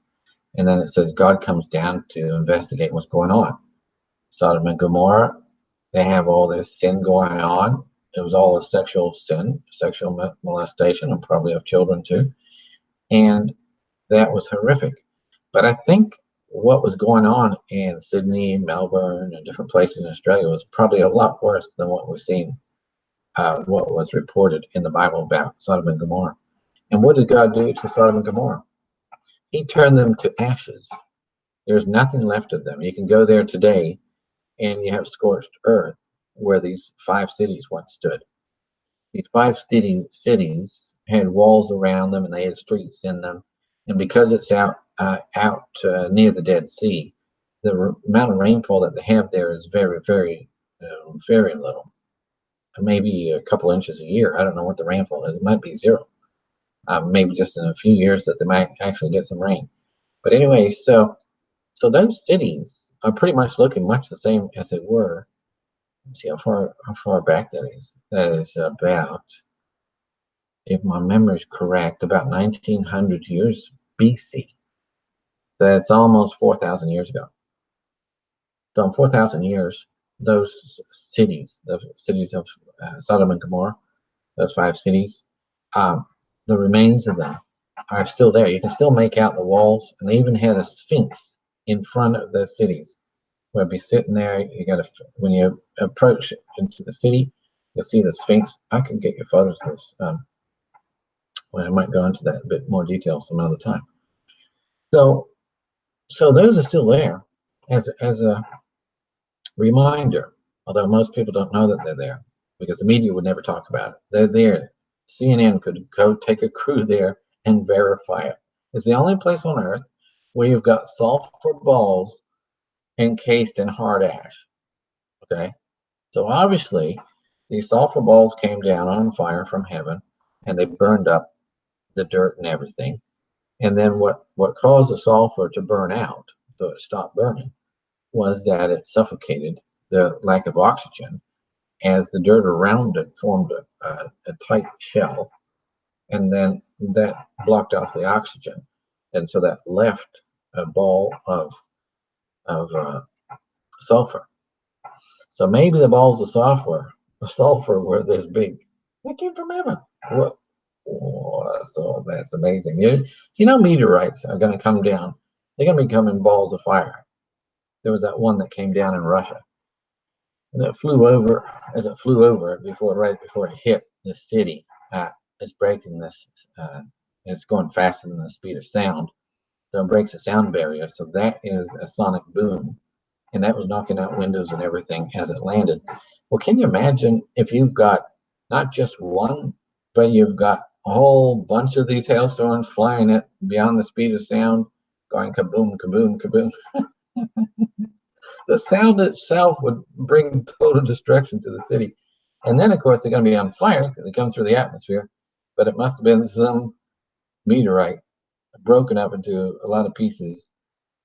And then it says God comes down to investigate what's going on. Sodom and Gomorrah, they have all this sin going on. It was all a sexual sin, sexual molestation, and probably of children too. And that was horrific. But I think what was going on in Sydney, Melbourne, and different places in Australia was probably a lot worse than what we've seen, what was reported in the Bible about Sodom and Gomorrah. And what did God do to Sodom and Gomorrah? He turned them to ashes. There's nothing left of them. You can go there today and you have scorched earth where these 5 cities once stood. These 5 cities had walls around them and they had streets in them. And because it's out near the Dead Sea, the amount of rainfall that they have there is very, very, very little. Maybe a couple inches a year. I don't know what the rainfall is. It might be 0. Maybe just in a few years that they might actually get some rain. But anyway, so those cities are pretty much looking much the same as they were. Let's see how far back that is. That is about, if my memory is correct, about 1900 years BC. That's almost 4,000 years ago. So in 4,000 years, those cities, the cities of Sodom and Gomorrah, those 5 cities, the remains of them are still there. You can still make out the walls, and they even had a sphinx in front of the cities. We'll be sitting there. You got to, when you approach into the city, you'll see the sphinx. I can get you photos of this. Well, I might go into that a bit more detail some other time. So those are still there as a reminder, although most people don't know that they're there because the media would never talk about it. They're there. CNN could go take a crew there and verify it. It's the only place on earth where you've got sulfur balls encased in hard ash. Okay, so obviously these sulfur balls came down on fire from heaven and they burned up the dirt and everything. And then what caused the sulfur to burn out, so it stopped burning, was that it suffocated the lack of oxygen as the dirt around it formed a tight shell, and then that blocked off the oxygen, and so that left a ball of sulfur. So maybe the balls of sulfur were this big. They came from heaven. What? Oh, so that's amazing. You know, meteorites are going to come down. They're going to become in balls of fire. There was that one that came down in Russia, and it flew over. As it flew over, right before it hit the city, it's breaking this. It's going faster than the speed of sound, so it breaks the sound barrier. So that is a sonic boom, and that was knocking out windows and everything as it landed. Well, can you imagine if you've got not just one, but you've got a whole bunch of these hailstones flying at beyond the speed of sound, going kaboom, kaboom, kaboom. The sound itself would bring total destruction to the city. And then, of course, they're going to be on fire because it comes through the atmosphere. But it must have been some meteorite broken up into a lot of pieces,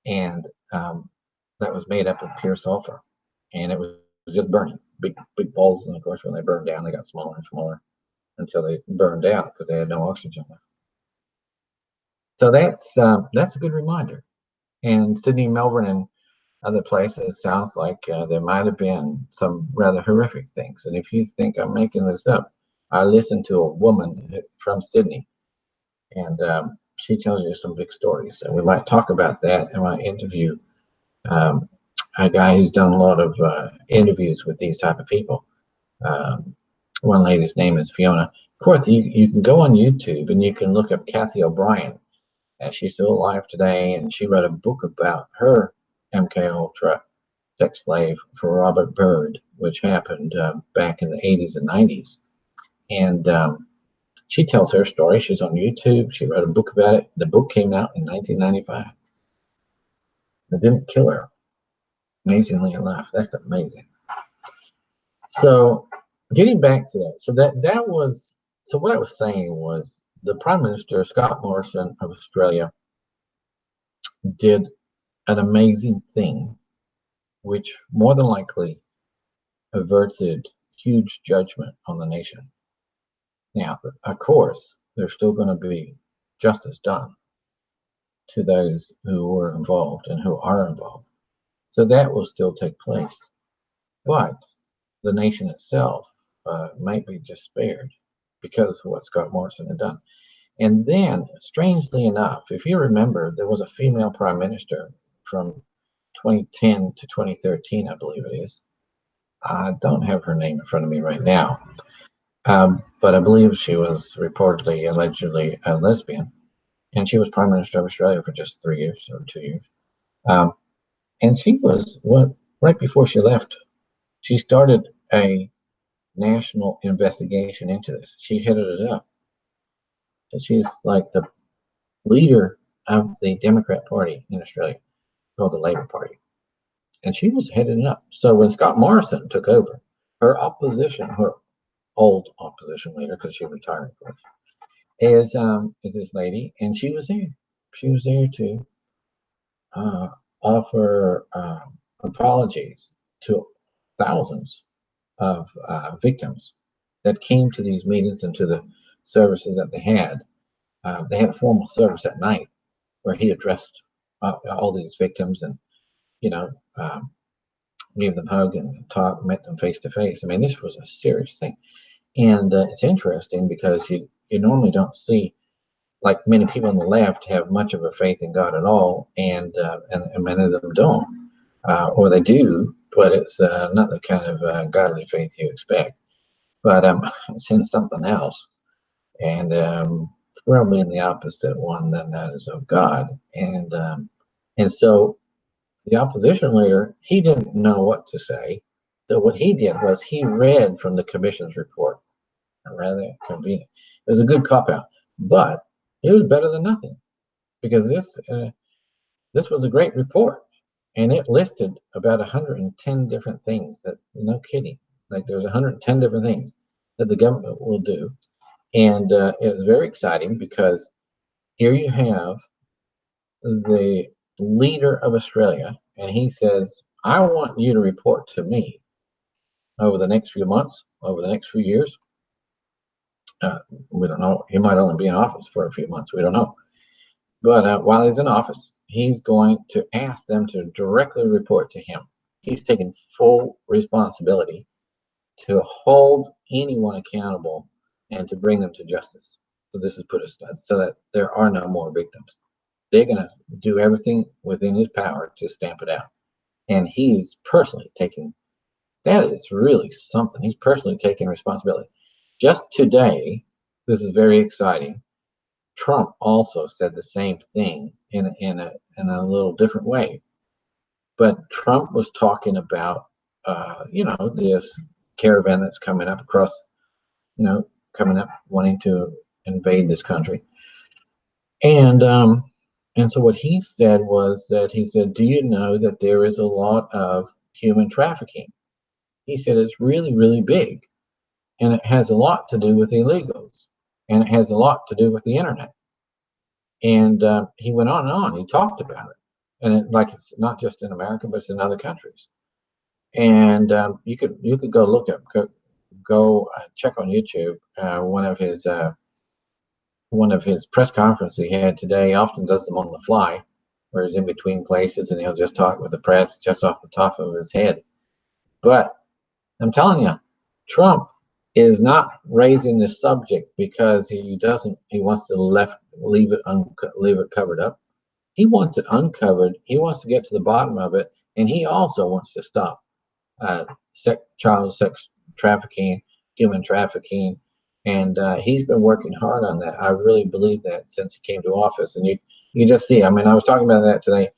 and that was made up of pure sulfur. And it was just burning, big balls. And of course, when they burned down, they got smaller and smaller until they burned out because they had no oxygen left. So that's a good reminder. And Sydney, Melbourne, and other places sounds like there might have been some rather horrific things. And if you think I'm making this up, I listened to a woman from Sydney, and she tells you some big stories. And we might talk about that in my interview. A guy who's done a lot of interviews with these type of people. One lady's name is Fiona. Of course, you can go on YouTube and you can look up Kathy O'Brien. She's still alive today, and she wrote a book about her MK Ultra sex slave for Robert Byrd, which happened back in the 80s and 90s. And she tells her story. She's on YouTube. She wrote a book about it. The book came out in 1995. It didn't kill her, amazingly enough. That's amazing. So getting back to that, so what I was saying was the Prime Minister, Scott Morrison of Australia, did an amazing thing, which more than likely averted huge judgment on the nation. Now, of course, there's still going to be justice done. to those who were involved and who are involved. So that will still take place. But the nation itself might be just spared because of what Scott Morrison had done. And then, strangely enough, if you remember, there was a female prime minister from 2010 to 2013, I believe it is. I don't have her name in front of me right now, but I believe she was reportedly, allegedly a lesbian, and she was prime minister of Australia for just 3 years or 2 years. And she was, right before she left, she started a national investigation into this. She headed it up. So she's like the leader of the Democrat Party in Australia, called the Labor Party. And she was heading it up. So when Scott Morrison took over, her opposition, her old opposition leader, because she retired, of course, is this lady, and she was there. She was there to offer apologies to thousands of victims that came to these meetings and to the services that they had. They had a formal service at night where he addressed all these victims and, you know, gave them a hug and met them face to face. I mean, this was a serious thing. And it's interesting because you normally don't see, like, many people on the left have much of a faith in God at all, and many of them don't, or they do, but it's not the kind of godly faith you expect. But it's in something else, and probably in the opposite one than that is of God. And so the opposition leader, he didn't know what to say. So what he did was he read from the commission's report. Rather convenient. It was a good cop out, but it was better than nothing, because this was a great report, and it listed about 110 different things that, no kidding, like there's 110 different things that the government will do, and it was very exciting because here you have the leader of Australia, and he says, "I want you to report to me over the next few months, over the next few years." We don't know. He might only be in office for a few months. We don't know. But while he's in office, he's going to ask them to directly report to him. He's taking full responsibility to hold anyone accountable and to bring them to justice. So this is put aside so that there are no more victims. They're going to do everything within his power to stamp it out. And he's personally taking, that is really something. He's personally taking responsibility. Just today, this is very exciting. Trump also said the same thing in a little different way. But Trump was talking about, this caravan that's coming up across, coming up wanting to invade this country. And so what he said was that he said, "Do you know that there is a lot of human trafficking?" He said it's really, really big. And it has a lot to do with illegals. And it has a lot to do with the internet. And he went on and on. He talked about it. And it's not just in America, but it's in other countries. And you could go look up, go check on YouTube one of his press conferences he had today. He often does them on the fly, where he's in between places and he'll just talk with the press just off the top of his head. But I'm telling you, Trump is not raising the subject because he wants to leave it covered up. He wants it uncovered. He wants to get to the bottom of it, and he also wants to stop child sex trafficking, human trafficking, and he's been working hard on that. I really believe that since he came to office, and you just see. I mean, I was talking about that today.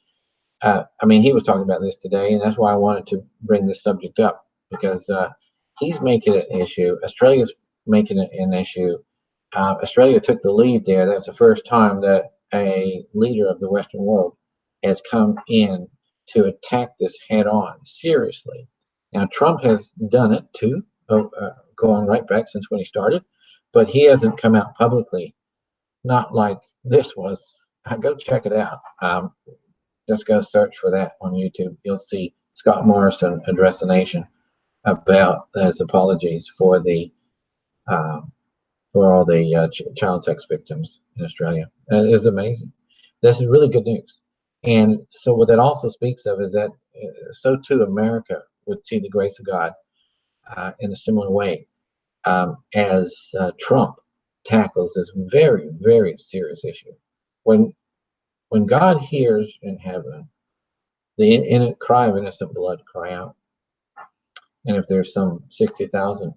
He was talking about this today, and that's why I wanted to bring this subject up, because he's making it an issue. Australia's making it an issue. Australia took the lead there. That's the first time that a leader of the Western world has come in to attack this head on, seriously. Now, Trump has done it too, going right back since when he started, but he hasn't come out publicly, not like this was. Go check it out. Just go search for that on YouTube. You'll see Scott Morrison address the nation about his apologies for all the child sex victims in Australia. It is amazing. This is really good news. And so what that also speaks of is that so too America would see the grace of God in a similar way as Trump tackles this very, very serious issue. When when God hears in heaven the cry of innocent blood cry out, and if there's some 60,000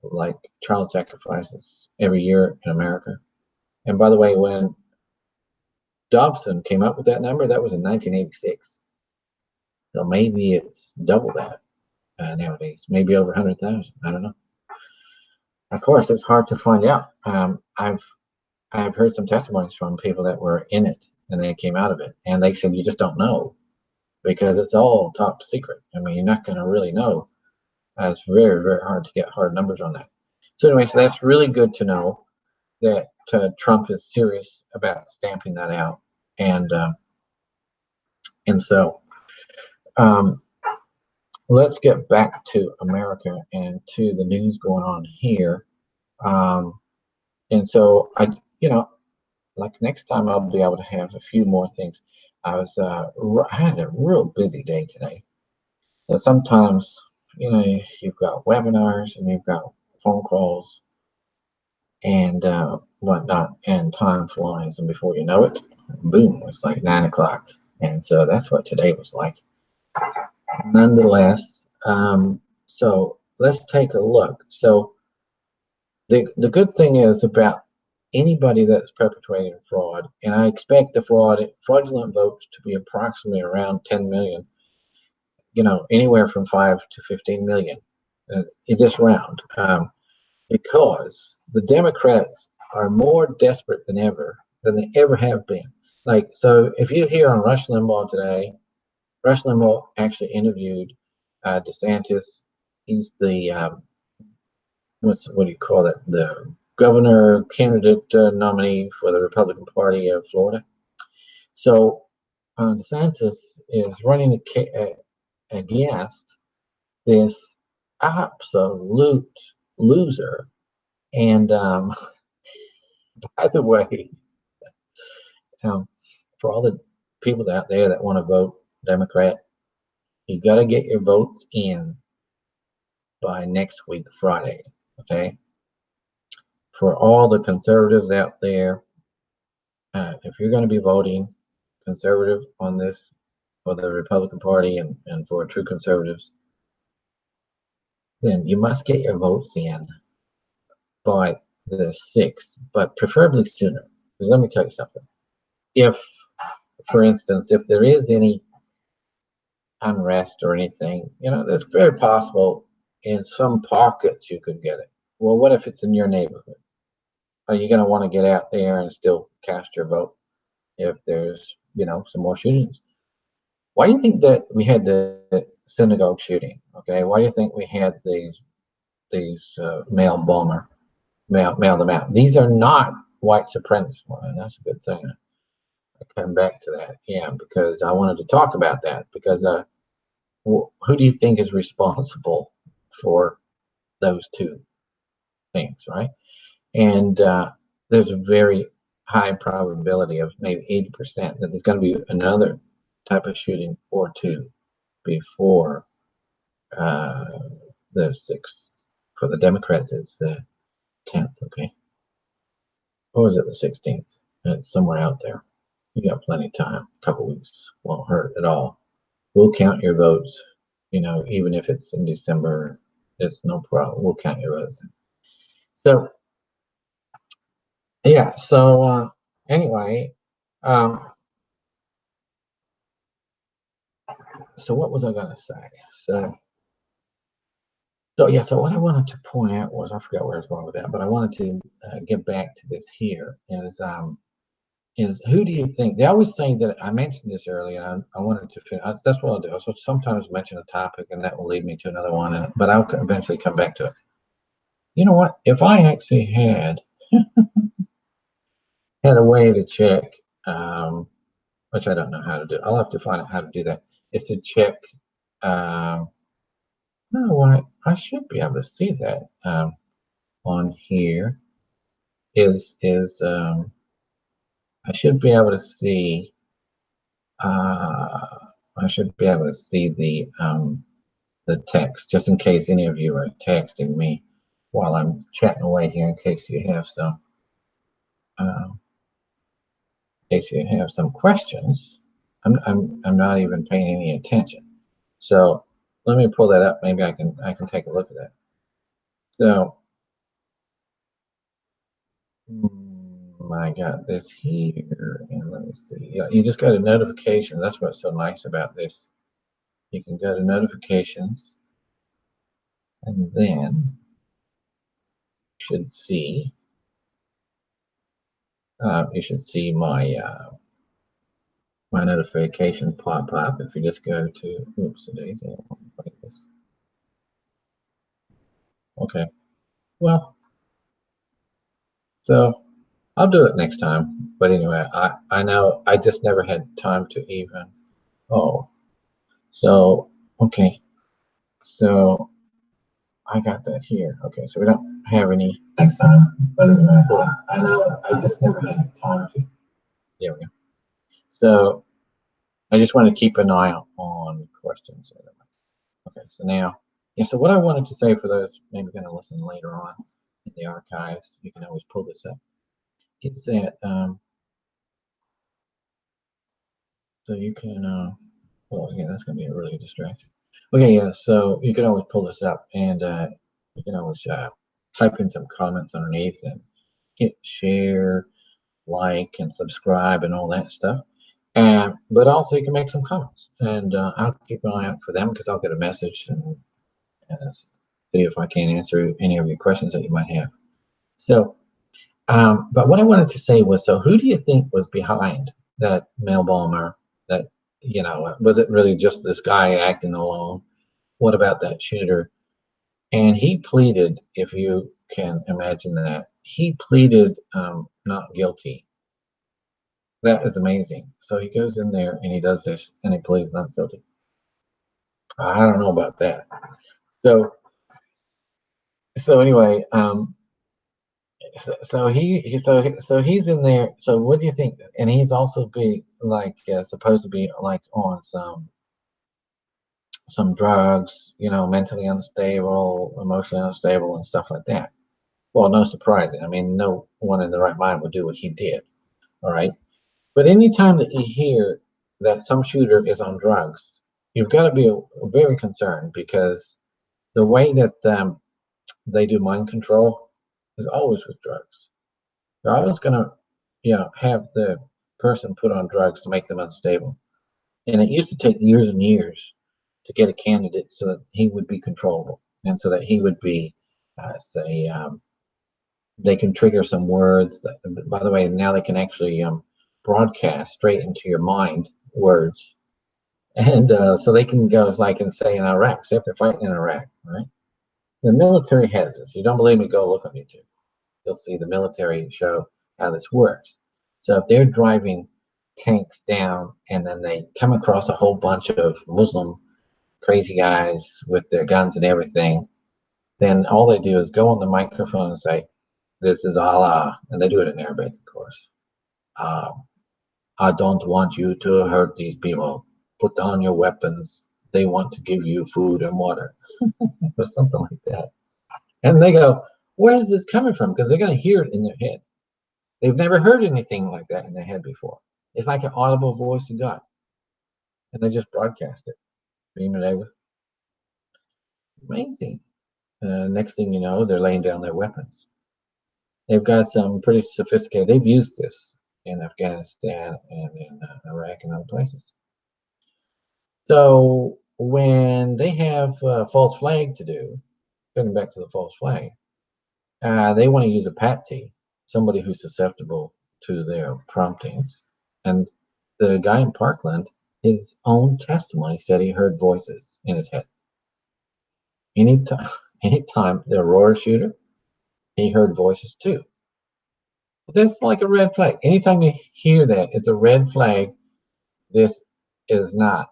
like child sacrifices every year in America, and by the way, when Dobson came up with that number, that was in 1986. So maybe it's double that nowadays, maybe over 100,000. I don't know. Of course, it's hard to find out. I've heard some testimonies from people that were in it and they came out of it, and they said you just don't know because it's all top secret. I mean, you're not going to really know. It's very, very hard to get hard numbers on that. So anyway, so that's really good to know that Trump is serious about stamping that out, and so um, let's get back to America and to the news going on here. And so like next time I'll be able to have a few more things. I had a real busy day today. So sometimes, you've got webinars and you've got phone calls and whatnot, and time flies, and before you know it, boom, it's like 9 o'clock. And so that's what today was like. Nonetheless, so let's take a look. So the good thing is about anybody that's perpetrating fraud, and I expect the fraudulent votes to be approximately around 10 million, anywhere from 5 to 15 million in this round, because the Democrats are more desperate than they ever have been. Like, so if you hear on Rush Limbaugh today, Rush Limbaugh actually interviewed DeSantis. He's the what do you call it? The governor candidate nominee for the Republican Party of Florida. So DeSantis is running against this absolute loser. And by the way, for all the people out there that want to vote Democrat, you got to get your votes in by next week, Friday. Okay. For all the conservatives out there, if you're going to be voting conservative on this for the Republican Party and for true conservatives, then you must get your votes in by the 6th, but preferably sooner. Because let me tell you something. If, for instance, if there is any unrest or anything, it's very possible in some pockets you could get it. Well, what if it's in your neighborhood? Are you going to want to get out there and still cast your vote if there's, some more shootings? Why do you think that we had the synagogue shooting? Okay, why do you think we had these mail them out? These are not white supremacists. Well, that's a good thing. I come back to that, yeah, because I wanted to talk about that because who do you think is responsible for those two things, right? And there's a very high probability of maybe 80% that there's going to be another type of shooting or two before the 6th. For the Democrats, it's the 10th, okay? Or is it the 16th? It's somewhere out there. You got plenty of time. A couple weeks won't hurt at all. We'll count your votes, even if it's in December, it's no problem. We'll count your votes. So, yeah, so anyway, so what was I going to say? So yeah, so what I wanted to point out was, I forgot where I was going with that, but I wanted to get back to this here is who do you think? They always say that, I mentioned this earlier, and I wanted to finish. That's what I'll do. So sometimes mention a topic, and that will lead me to another one, but I'll eventually come back to it. You know what? If I actually had a way to check, which I don't know how to do, I'll have to find out how to do that, is to check, no, I should be able to see that on here, is I should be able to see. I should be able to see the text, just in case any of you are texting me while I'm chatting away here. In case you have some questions. I'm not even paying any attention. So let me pull that up. Maybe I can take a look at that. So I got this here, and let me see. Yeah, you just got a notification. That's what's so nice about this. You can go to notifications, and then you should see my my notification pop up. If you just go to, oops, today's like this. Okay, well, so I'll do it next time. But anyway, I know I just never had time to even. Oh, so okay, so I got that here. Okay, so we don't have any next time. But anyway, I know I just never had time to. There we go. So I just want to keep an eye out on questions. Okay, so now, yeah. So what I wanted to say for those maybe going to listen later on in the archives, you can always pull this up. It's that so you can. Oh, yeah, that's going to be a really distraction. Okay, yeah. So you can always pull this up, and you can always type in some comments underneath and hit share, like, and subscribe, and all that stuff. But also you can make some comments, and I'll keep an eye out for them because I'll get a message and see if I can answer any of your questions that you might have. So, but what I wanted to say was, so who do you think was behind that mail bomber? That, was it really just this guy acting alone? What about that shooter? And he pleaded, if you can imagine that, he pleaded not guilty. That is amazing. So he goes in there and he does this and he pleads not guilty. I don't know about that. So anyway, so he's in there. So what do you think? And he's also be like supposed to be like on some drugs, mentally unstable, emotionally unstable, and stuff like that. Well, no surprising. I mean, no one in the right mind would do what he did. All right. But anytime that you hear that some shooter is on drugs, you've got to be very concerned because the way that they do mind control is always with drugs. They're always going to, have the person put on drugs to make them unstable. And it used to take years and years to get a candidate so that he would be controllable and so that he would be, say, they can trigger some words. By the way, now they can actually broadcast straight into your mind words. And so they can go, as I can say, in Iraq, say if they're fighting in Iraq, right? The military has this. You don't believe me? Go look on YouTube. You'll see the military show how this works. So if they're driving tanks down and then they come across a whole bunch of Muslim crazy guys with their guns and everything, then all they do is go on the microphone and say, "This is Allah," and they do it in Arabic, of course. Uh, I don't want you to hurt these people. Put down your weapons. They want to give you food and water, or something like that. And they go, "Where's this coming from?" Because they're going to hear it in their head. They've never heard anything like that in their head before. It's like an audible voice of God, and they just broadcast it, beam it over. Amazing. Next thing you know, they're laying down their weapons. They've got some pretty sophisticated. They've used this in Afghanistan and in Iraq and other places. So when they have a false flag to do, getting back to the false flag, they want to use a patsy, somebody who's susceptible to their promptings. And the guy in Parkland, his own testimony said he heard voices in his head. Anytime, anytime the Aurora shooter, he heard voices too. But that's like a red flag. Anytime you hear that, it's a red flag. This is not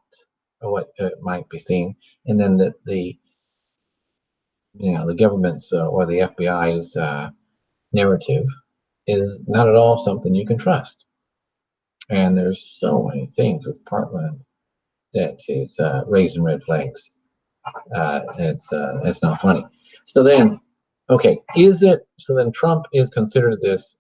what it might be seen. And then the government's or the FBI's narrative is not at all something you can trust. And there's so many things with Parkland that is raising red flags. It's not funny. So then, okay, is it? So then Trump is considered this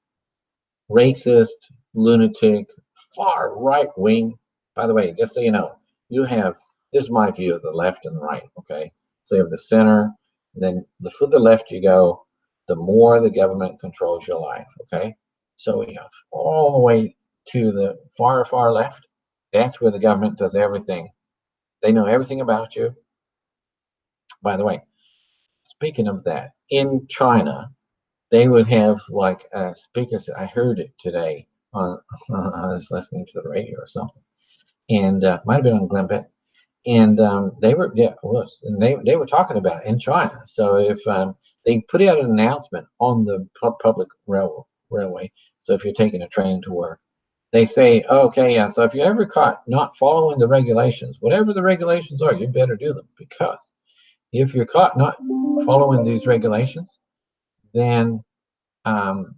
racist, lunatic, far right wing. By the way, just so you know, you have this is my view of the left and the right. Okay, so you have the center, then the further left you go, the more the government controls your life. Okay, so you have all the way to the far, far left. That's where the government does everything. They know everything about you. By the way, speaking of that, in China, they would have like speakers. I heard it today on. I was listening to the radio or something, and might have been on Glenn Beck. And they were yeah, it was, and they were talking about it in China. So if they put out an announcement on the public railway, so if you're taking a train to work, they say, oh, okay, yeah. So if you're ever caught not following the regulations, whatever the regulations are, you better do them, because if you're caught not following these regulations, then um,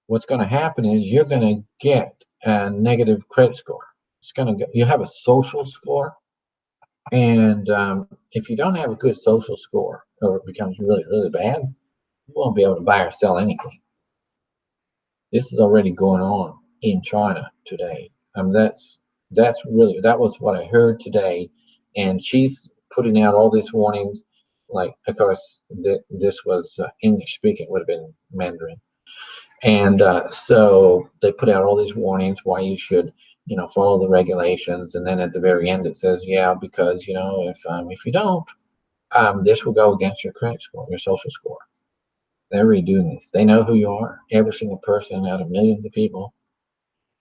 what's going to happen is you're going to get a negative credit score. It's going to you have a social score, and if you don't have a good social score, or it becomes really really bad, you won't be able to buy or sell anything. This is already going on in China today. That's really that was what I heard today, and she's putting out all these warnings. Like, of course, this was English speaking, would have been Mandarin. And so they put out all these warnings why you should, follow the regulations. And then at the very end, it says, yeah, because if you don't, this will go against your credit score, your social score. They're redoing this. They know who you are, every single person out of millions of people.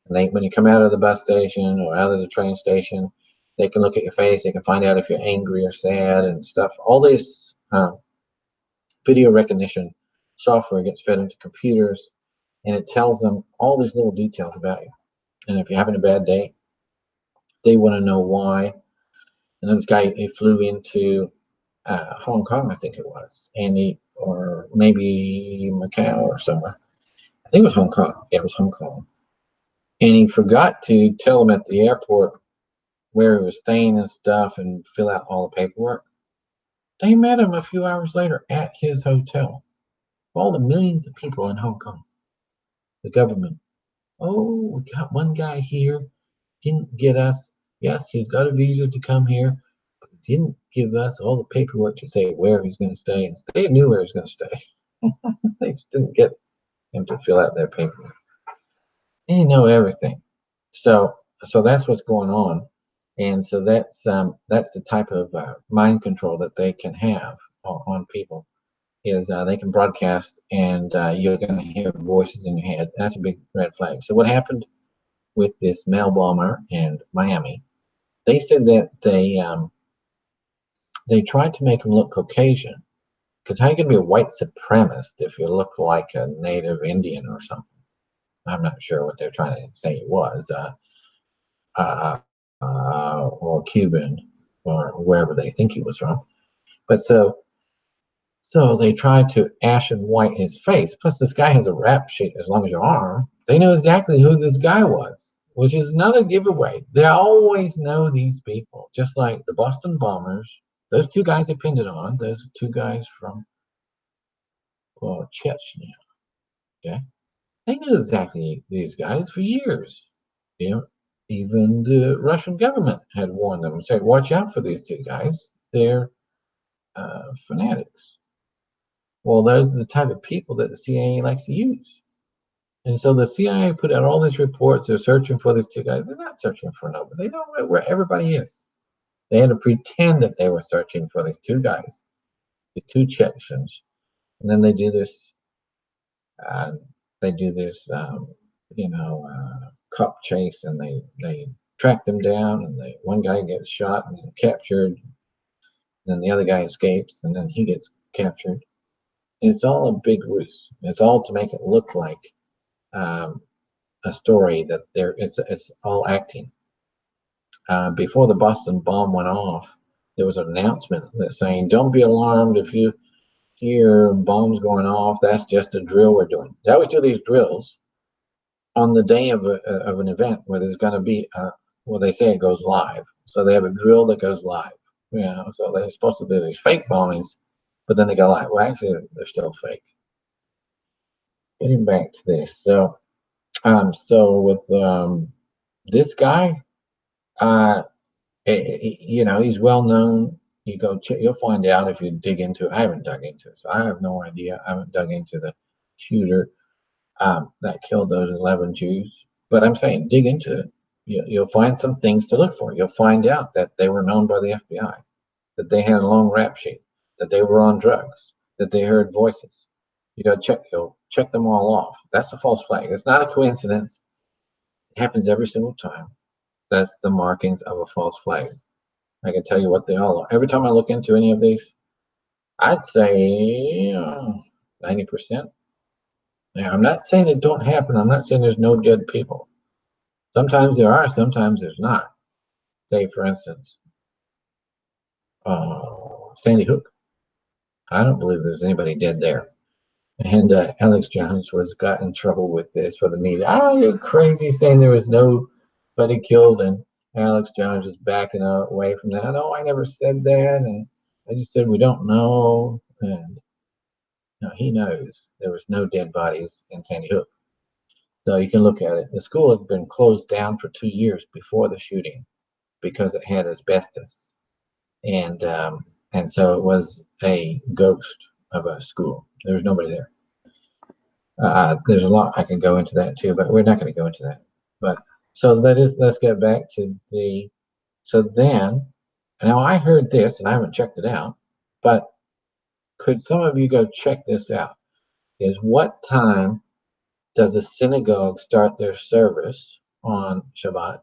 And when you come out of the bus station or out of the train station, they can look at your face. They can find out if you're angry or sad and stuff. All this video recognition software gets fed into computers, and it tells them all these little details about you. And if you're having a bad day, they want to know why. And this guy, he flew into Hong Kong, I think it was, or maybe Macau or somewhere. I think it was Hong Kong. Yeah, it was Hong Kong. And he forgot to tell them at the airport where he was staying and stuff and fill out all the paperwork. They met him a few hours later at his hotel. All the millions of people in Hong Kong, the government. Oh, we got one guy here, didn't get us. Yes, he's got a visa to come here, but he didn't give us all the paperwork to say where he's going to stay. And they knew where he was going to stay. They just didn't get him to fill out their paperwork. They know everything. So, so that's what's going on, and so that's the type of mind control that they can have on people. Is they can broadcast, and you're going to hear voices in your head. That's a big red flag. So what happened with this mail bomber in Miami? They said that they tried to make him look Caucasian, because how are you going to be a white supremacist if you look like a native Indian or something? I'm not sure what they're trying to say he was, or Cuban, or wherever they think he was from. But so they tried to ash and white his face. Plus, this guy has a rap sheet as long as your arm. They know exactly who this guy was, which is another giveaway. They always know these people, just like the Boston bombers. Those two guys they pinned it on. Those two guys from Chechnya. Okay, they knew exactly these guys for years. You know, even the Russian government had warned them and said, "Watch out for these two guys. They're fanatics." Well, those are the type of people that the CIA likes to use. And so the CIA put out all these reports. They're searching for these two guys. They're not searching for nobody. They know where everybody is. They had to pretend that they were searching for these two guys, the two Chechens. And then they do this. Uh, they do this, cop chase, and they track them down. And one guy gets shot and captured. And then the other guy escapes, and then he gets captured. It's all a big ruse. It's all to make it look like um, a story that it's all acting. Before the Boston bomb went off, there was an announcement that saying, "Don't be alarmed if you hear bombs going off. That's just a drill we're doing." They always do these drills on the day of an event where there's going to be well, they say it goes live, so they have a drill that goes live. So they're supposed to do these fake bombings, but then they go live. Well, actually, they're still fake. Getting back to this, so with this guy, he's well known. You go, you'll find out if you dig into it. I haven't dug into it, so I have no idea. I haven't dug into the shooter that killed those 11 Jews. But I'm saying, dig into it. You'll find some things to look for. You'll find out that they were known by the FBI, that they had a long rap sheet, that they were on drugs, that they heard voices. You'll check them all off. That's a false flag. It's not a coincidence. It happens every single time. That's the markings of a false flag. I can tell you what they all are. Every time I look into any of these, I'd say 90%. Now, I'm not saying it don't happen. I'm not saying there's no dead people. Sometimes there are, sometimes there's not. Say, for instance, Sandy Hook. I don't believe there's anybody dead there. And Alex Jones got in trouble with this for the media. Oh, you're crazy saying there was nobody killed, and Alex Jones is backing away from that. No, I never said that, and I just said we don't know. And he knows there was no dead bodies in Sandy Hook. So you can look at it. The school had been closed down for 2 years before the shooting because it had asbestos, and so it was a ghost of a school. There was nobody there. There's a lot I can go into that too, but we're not going to go into that. But so let's get back to the. So then, now I heard this and I haven't checked it out, but could some of you go check this out? Is what time does a synagogue start their service on Shabbat?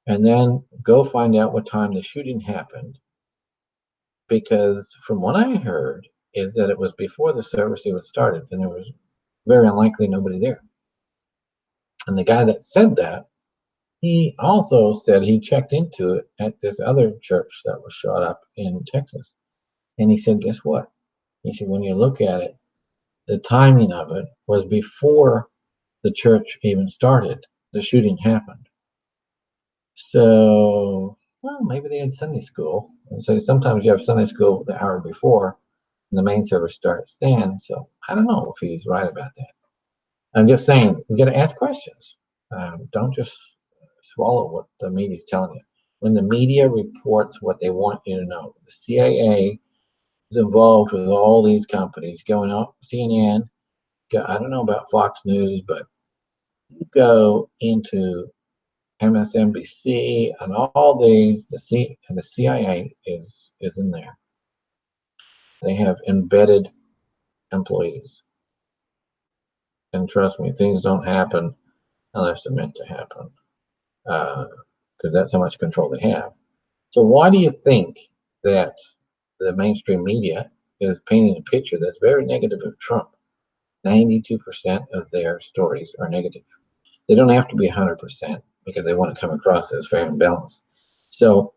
And then go find out what time the shooting happened. Because from what I heard is that it was before the service even started, and there was very unlikely nobody there. And the guy that said that, he also said he checked into it at this other church that was shot up in Texas. And he said, guess what? He said, when you look at it, the timing of it was before the church even started. The shooting happened. So, well, maybe they had Sunday school. And so sometimes you have Sunday school the hour before and the main service starts then. So I don't know if he's right about that. I'm just saying, we got to ask questions. Don't just swallow what the media is telling you. When the media reports what they want you to know, the CIA is involved with all these companies going up. CNN, I don't know about Fox News, but you go into MSNBC and all these, the CIA is in there. They have embedded employees. And trust me, things don't happen unless they're meant to happen. Because that's how much control they have. So why do you think that the mainstream media is painting a picture that's very negative of Trump? 92% of their stories are negative. They don't have to be 100% because they want to come across as fair and balanced. So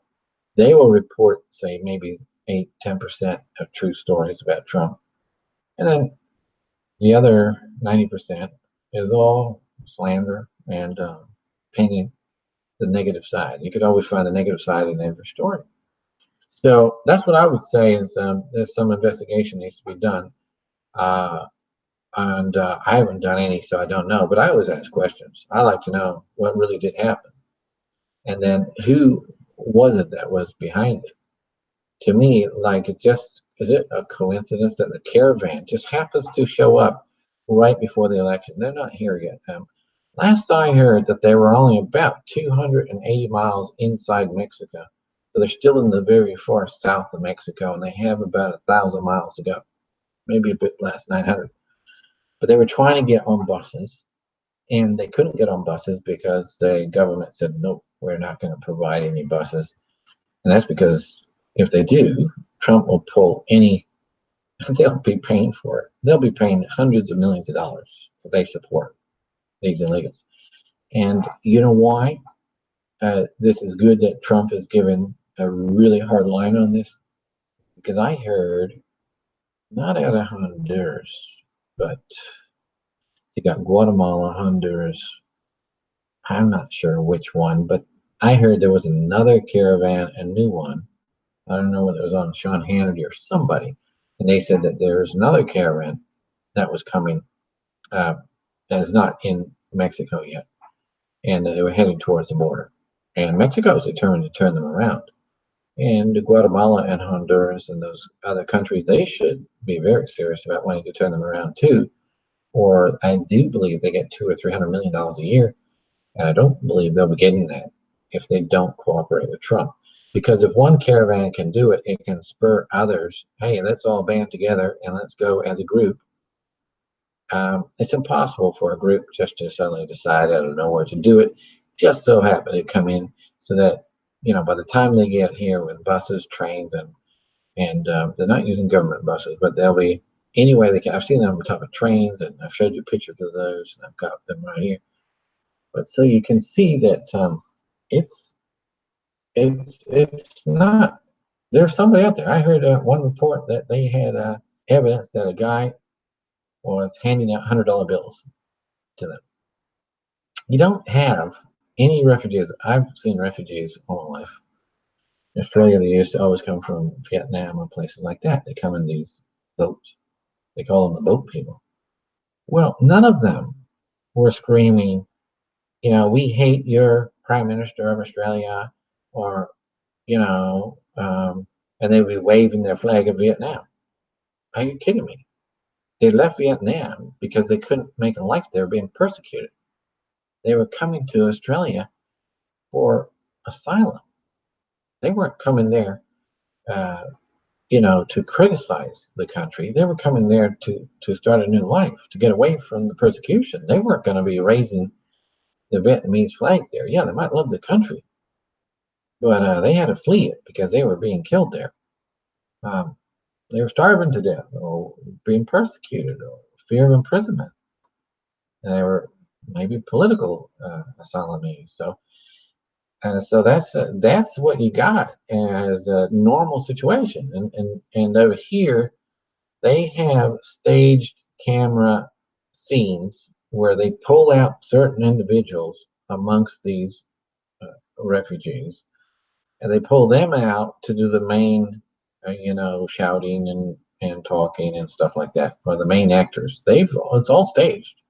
they will report, say, maybe 8-10% of true stories about Trump. And then the other 90% is all slander and painting the negative side. You could always find the negative side in every story. So that's what I would say is there's some investigation needs to be done. And I haven't done any, so I don't know. But I always ask questions. I like to know what really did happen. And then who was it that was behind it? To me, like is it a coincidence that the caravan just happens to show up right before the election? They're not here yet. Last I heard that they were only about 280 miles inside Mexico. So they're still in the very far south of Mexico, and they have about 1,000 miles to go, maybe a bit less, 900. But they were trying to get on buses, and they couldn't get on buses because the government said, no, we're not going to provide any buses. And that's because if they do, Trump will pull any, they'll be paying for it. They'll be paying hundreds of millions of dollars if they support these illegals. And you know why? This is good that Trump has given a really hard line on this, because I heard, not out of Honduras, but You got Guatemala, Honduras. I'm not sure which one, but I heard there was another caravan, a new one. I don't know whether it was on Sean Hannity or somebody, and they said that there's another caravan that was coming, that is not in Mexico yet, and they were heading towards the border. And Mexico is determined to turn them around. And Guatemala and Honduras and those other countries, they should be very serious about wanting to turn them around too. Or I do believe they get $200 or $300 a year, and I don't believe they'll be getting that if they don't cooperate with Trump. Because if one caravan can do it, it can spur others. Hey, let's all band together and let's go as a group. It's impossible for a group just to suddenly decide out of nowhere to do it. Just so happen to come in so that, by the time they get here with buses, trains, and they're not using government buses, but they'll be any way they can. I've seen them on top of trains, and I've showed you pictures of those, and I've got them right here. But so you can see that it's not. There's somebody out there. I heard one report that they had evidence that a guy was handing out $100 bills to them. You don't have any refugees. I've seen refugees all my life. In Australia, they used to always come from Vietnam or places like that. They come in these boats. They call them the boat people. Well, none of them were screaming, we hate your Prime Minister of Australia, or, and they would be waving their flag of Vietnam. Are you kidding me? They left Vietnam because they couldn't make a life there, being persecuted. They were coming to Australia for asylum. They weren't coming there, to criticize the country. They were coming there to start a new life, to get away from the persecution. They weren't going to be raising the Vietnamese flag there. Yeah, they might love the country, but they had to flee it because they were being killed there. They were starving to death, or being persecuted, or fear of imprisonment. And they were maybe political asylees. So that's what you got as a normal situation. And over here, they have staged camera scenes where they pull out certain individuals amongst these refugees, and they pull them out to do the main, shouting and talking and stuff like that. Or the main actors, it's all staged.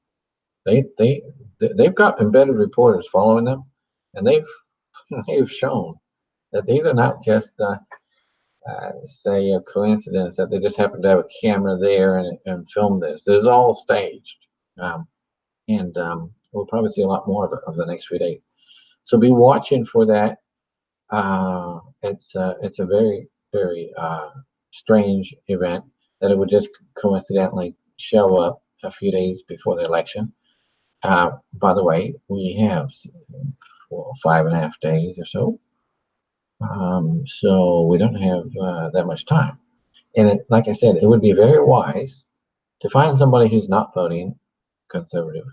They've got embedded reporters following them, and they've shown that these are not just say a coincidence that they just happen to have a camera there and film this. This is all staged, and we'll probably see a lot more of it over the next few days. So be watching for that. It's a very, very strange event that it would just coincidentally show up a few days before the election. By the way, we have 5.5 days or so. So we don't have that much time. And like I said, it would be very wise to find somebody who's not voting conservative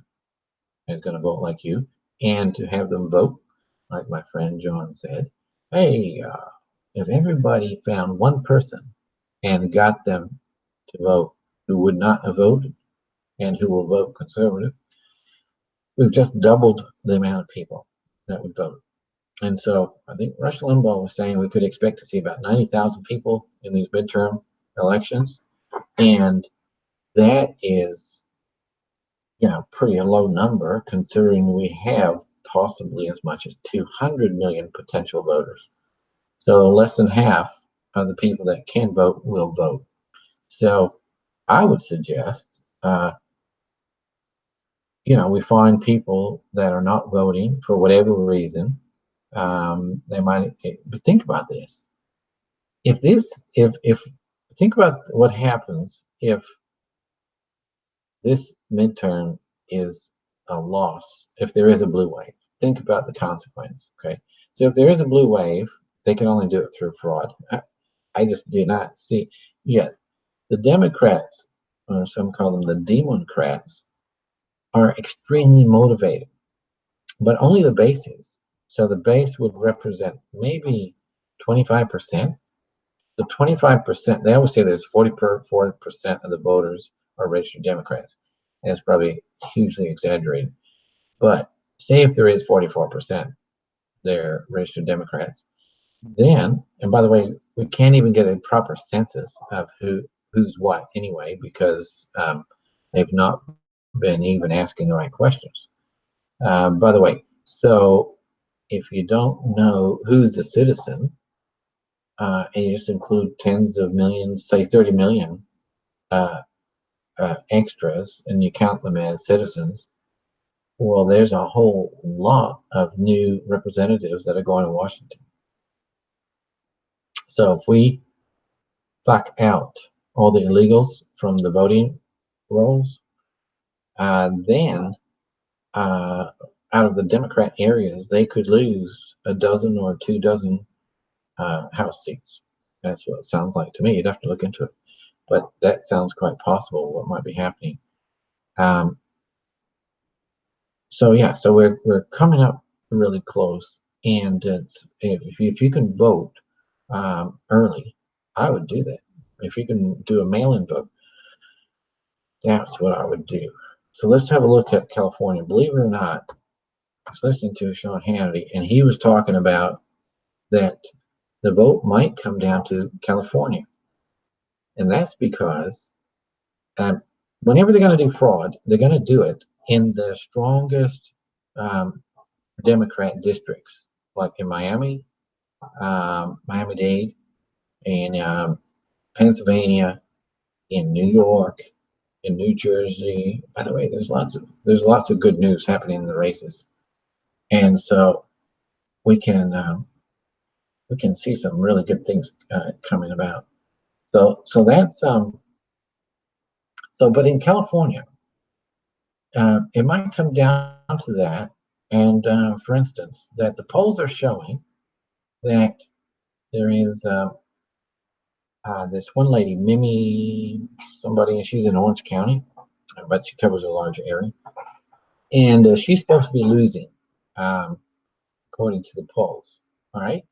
and is going to vote like you, and to have them vote, like my friend John said. Hey, if everybody found one person and got them to vote who would not have voted and who will vote conservative, we've just doubled the amount of people that would vote. And so I think Rush Limbaugh was saying we could expect to see about 90,000 people in these midterm elections. And that is, pretty a low number, considering we have possibly as much as 200 million potential voters. So less than half of the people that can vote will vote. So I would suggest, we find people that are not voting for whatever reason. They might think about this. If think about what happens if this midterm is a loss, if there is a blue wave. Think about the consequence. Okay, so if there is a blue wave, they can only do it through fraud. I just do not see yet. The Democrats, or some call them the Democrats, are extremely motivated, but only the base is. So the base would represent maybe 25%. The 25%, they always say there's 40% of the voters are registered Democrats. and it's probably hugely exaggerated. But say if there is 44%, they're registered Democrats. Then, and by the way, we can't even get a proper census of who's what anyway, because they've not been even asking the right questions. By the way, so if you don't know who's a citizen, and you just include tens of millions, say 30 million extras, and you count them as citizens, well, there's a whole lot of new representatives that are going to Washington. So if we suck out all the illegals from the voting rolls, then out of the Democrat areas, they could lose a dozen or 2 dozen House seats. That's what it sounds like to me. You'd have to look into it, but that sounds quite possible. What might be happening? So yeah, so we're coming up really close, and if you can vote early, I would do that. If you can do a mail-in vote, that's what I would do. So let's have a look at California. Believe it or not, I was listening to Sean Hannity, and he was talking about that the vote might come down to California. And that's because whenever they're going to do fraud, they're going to do it in the strongest Democrat districts, like in Miami, Miami-Dade, in Pennsylvania, in New York, in New Jersey. By the way, there's lots of good news happening in the races, and so we can see some really good things coming about. So that's but in California, it might come down to that. And for instance, that the polls are showing that there is this one lady, Mimi somebody, and she's in Orange County, but she covers a large area, and she's supposed to be losing, according to the polls. All right.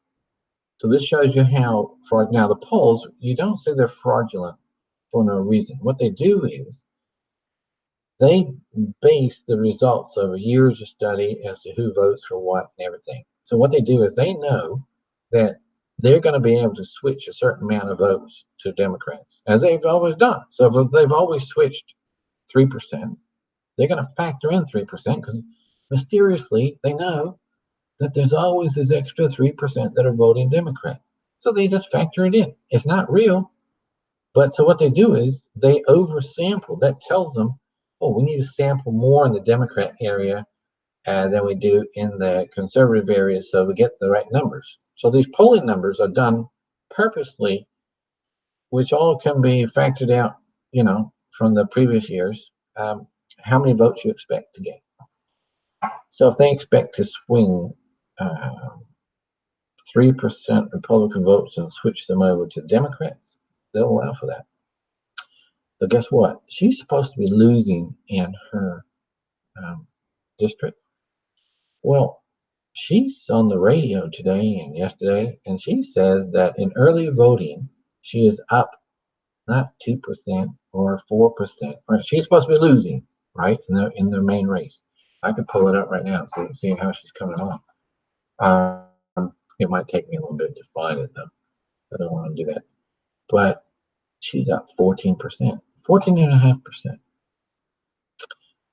So this shows you how fraud. Now the polls, you don't say they're fraudulent for no reason. What they do is they base the results over years of study as to who votes for what and everything. So what they do is they know that they're going to be able to switch a certain amount of votes to Democrats, as they've always done. So if they've always switched 3%, they're going to factor in 3% because mysteriously they know that there's always this extra 3% that are voting Democrat. So they just factor it in. It's not real. But so what they do is they oversample. That tells them, oh, we need to sample more in the Democrat area than we do in the conservative areas so we get the right numbers. So these polling numbers are done purposely, which all can be factored out, from the previous years, how many votes you expect to get. So if they expect to swing 3% Republican votes and switch them over to Democrats, they'll allow for that. But guess what? She's supposed to be losing in her district. Well, she's on the radio today and yesterday, and she says that in early voting, she is up not 2% or 4%. Right? She's supposed to be losing, right, in the main race. I could pull it up right now and see how she's coming on. It might take me a little bit to find it, though. I don't want to do that. But she's up 14%, 14.5%.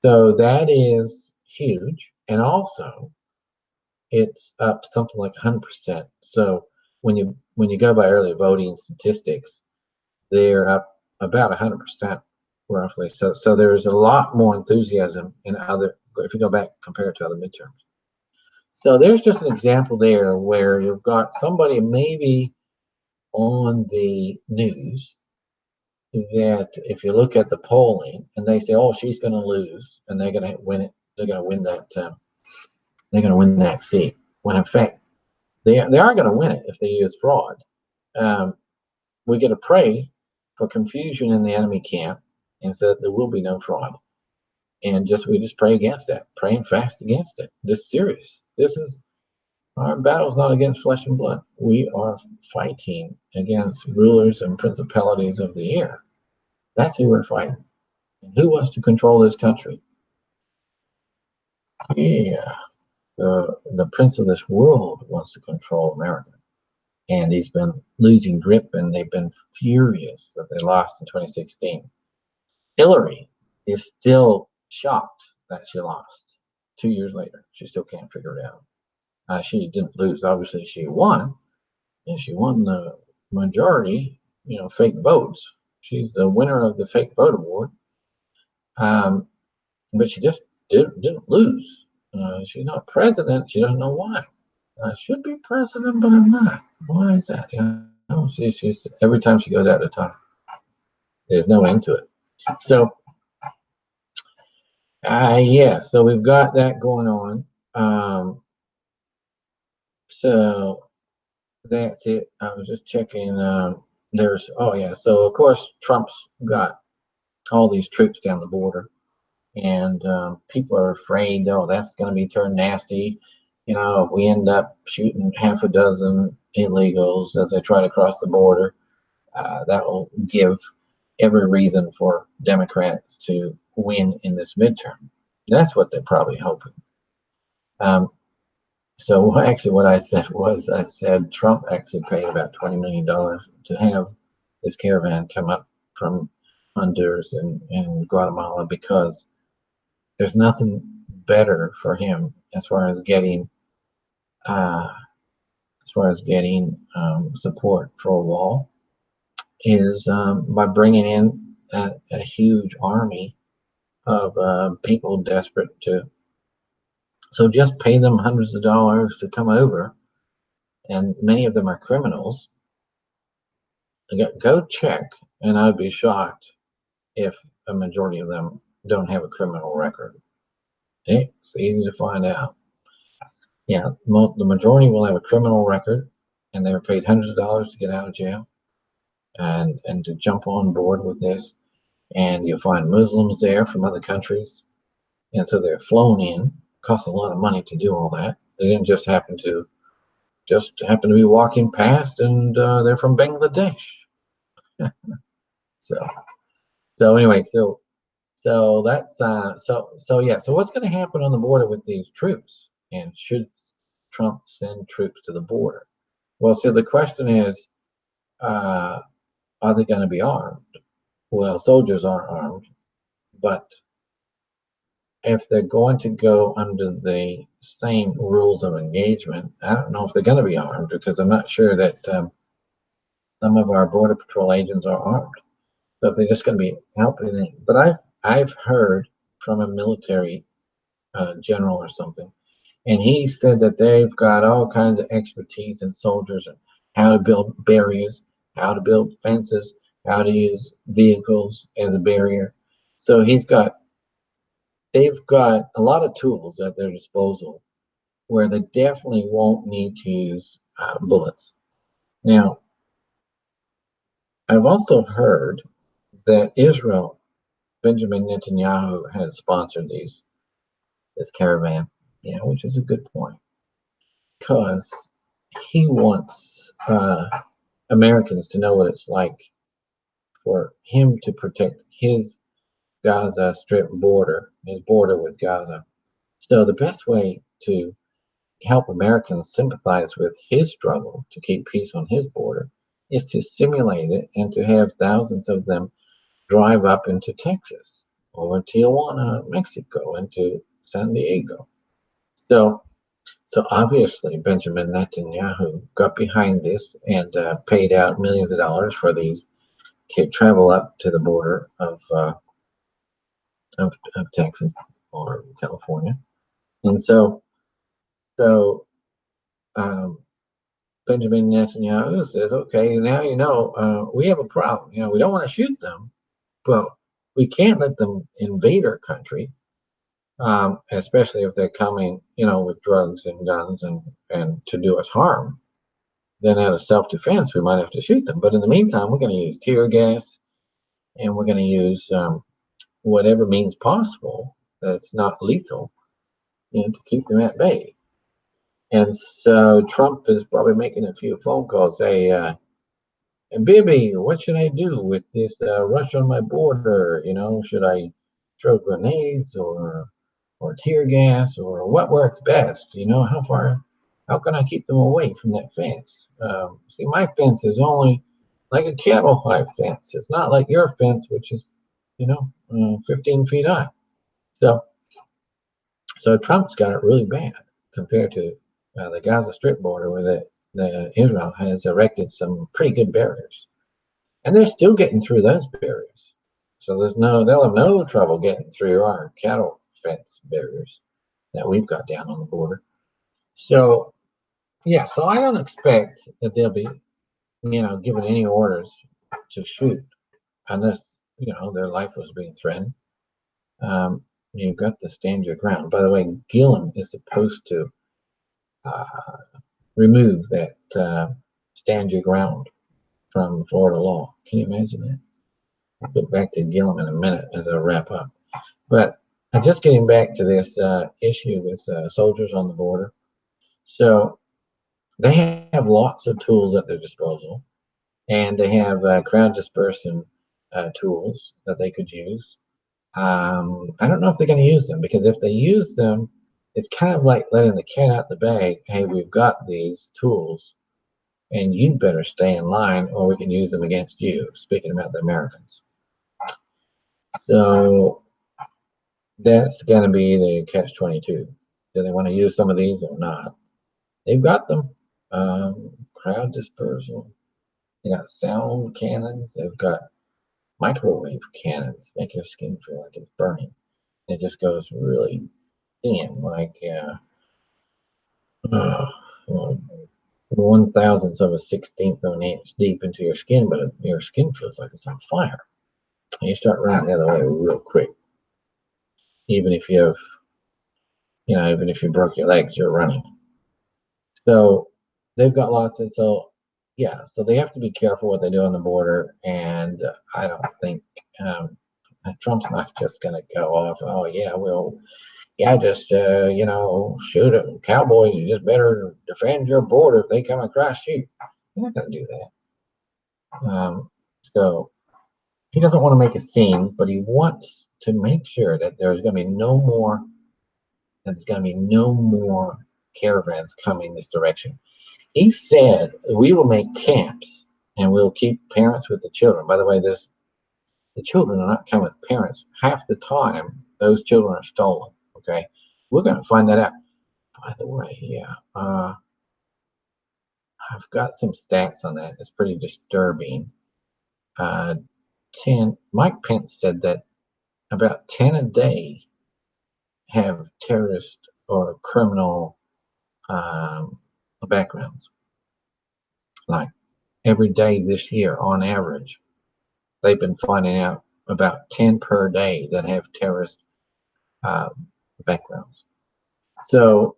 So that is huge. And also, it's up something like 100%. So when you go by early voting statistics, they're up about 100% roughly. So there's a lot more enthusiasm if you go back compared to other midterms. So there's just an example there where you've got somebody maybe on the news that if you look at the polling and they say, oh, she's going to lose and they're going to win it, they're going to win that. They're going to win that seat. When in fact they are going to win it if they use fraud. We get to pray for confusion in the enemy camp and so that there will be no fraud. And we just pray against that, pray and fast against it. This is serious. Our battle is not against flesh and blood. We are fighting against rulers and principalities of the air. That's who we're fighting. Who wants to control this country? Yeah, the prince of this world wants to control America. And he's been losing grip, and they've been furious that they lost in 2016. Hillary is still shocked that she lost 2 years later. She still can't figure it out. She didn't lose. Obviously, she won, and she won the majority, fake votes. She's the winner of the fake vote award. But she just didn't lose. She's not president. She doesn't know why. I should be president, but I'm not. Why is that? She's every time she goes out to talk, there's no end to it. So, yeah. So we've got that going on. So that's it. I was just checking. So of course Trump's got all these troops down the border, and people are afraid. Oh, that's going to be turned nasty. If we end up shooting half a dozen illegals as they try to cross the border, that will give every reason for Democrats to win in this midterm. That's what they're probably hoping. So actually what I said Trump actually paid about $20 million to have this caravan come up from Honduras and Guatemala, because there's nothing better for him as far as getting support for a wall, is by bringing in a huge army of people desperate to. So just pay them hundreds of dollars to come over, and many of them are criminals. Go check, and I'd be shocked if a majority of them don't have a criminal record. It's easy to find out. Yeah, the majority will have a criminal record, and they were paid hundreds of dollars to get out of jail and to jump on board with this. And you'll find Muslims there from other countries, and so they're flown in. Costs a lot of money to do all that. They didn't just happen to be walking past, and they're from Bangladesh. So anyway, so that's yeah. So what's going to happen on the border with these troops? And should Trump send troops to the border? Well, so the question is, are they going to be armed? Well, soldiers are armed, but if they're going to go under the same rules of engagement, I don't know if they're going to be armed, because I'm not sure that some of our Border Patrol agents are armed. So if they're just going to be helping, but I've heard from a military general or something, and he said that they've got all kinds of expertise in soldiers and how to build barriers, how to build fences, how to use vehicles as a barrier. So they've got a lot of tools at their disposal where they definitely won't need to use bullets. Now, I've also heard that Israel, Benjamin Netanyahu, had sponsored this caravan, which is a good point, because he wants Americans to know what it's like for him to protect his Gaza Strip border, his border with Gaza. So the best way to help Americans sympathize with his struggle to keep peace on his border is to simulate it and to have thousands of them drive up into Texas or Tijuana, Mexico, into San Diego. So obviously Benjamin Netanyahu got behind this and paid out millions of dollars for these to travel up to the border of Texas or California. And so Benjamin Netanyahu says, okay, now we have a problem. We don't want to shoot them, but we can't let them invade our country, especially if they're coming, with drugs and guns and to do us harm. Then out of self-defense, we might have to shoot them. But in the meantime, we're going to use tear gas, and we're going to use whatever means possible that's not lethal, to keep them at bay. And so Trump is probably making a few phone calls. Hey, And Bibi, what should I do with this rush on my border? Should I throw grenades or tear gas, or what works best? How can I keep them away from that fence? See, my fence is only like a cattle high fence. It's not like your fence, which is, 15 feet high. So Trump's got it really bad compared to the Gaza Strip border, where the Israel has erected some pretty good barriers, and they're still getting through those barriers. So they'll have no trouble getting through our cattle fence barriers that we've got down on the border. So yeah, so I don't expect that they'll be, given any orders to shoot unless their life was being threatened. You've got to stand your ground. By the way, Gillum is supposed to uh, remove that stand your ground from Florida law. Can you imagine that? I'll get back to Gillum in a minute as I wrap up. But just getting back to this issue with soldiers on the border. So they have lots of tools at their disposal, and they have crowd dispersing tools that they could use. I don't know if they're going to use them, because if they use them, it's kind of like letting the cat out the bag. Hey, we've got these tools, and you better stay in line, or we can use them against you. Speaking about the Americans. So that's going to be the catch-22. Do they want to use some of these or not? They've got them. Crowd dispersal. They got sound cannons. They've got microwave cannons. Make your skin feel like it's burning. It just goes really thin, like 1/1000th of a 16th of an inch deep into your skin, but your skin feels like it's on fire. And you start running the other way real quick. Even if you have, even if you broke your legs, you're running. So they've got lots of, so they have to be careful what they do on the border. And I don't think Trump's not just going to go off, oh yeah, just shoot them. Cowboys, you just better defend your border if they come across you. You're not going to do that. So he doesn't want to make a scene, but he wants to make sure that there's going to be no more caravans coming this direction. He said we will make camps and we'll keep parents with the children. By the way, the children are not coming with parents. Half the time, those children are stolen. Okay, we're going to find that out. By the way, I've got some stats on that. It's pretty disturbing. Mike Pence said that about 10 a day have terrorist or criminal backgrounds. Like every day this year, on average, they've been finding out about 10 per day that have terrorist backgrounds. So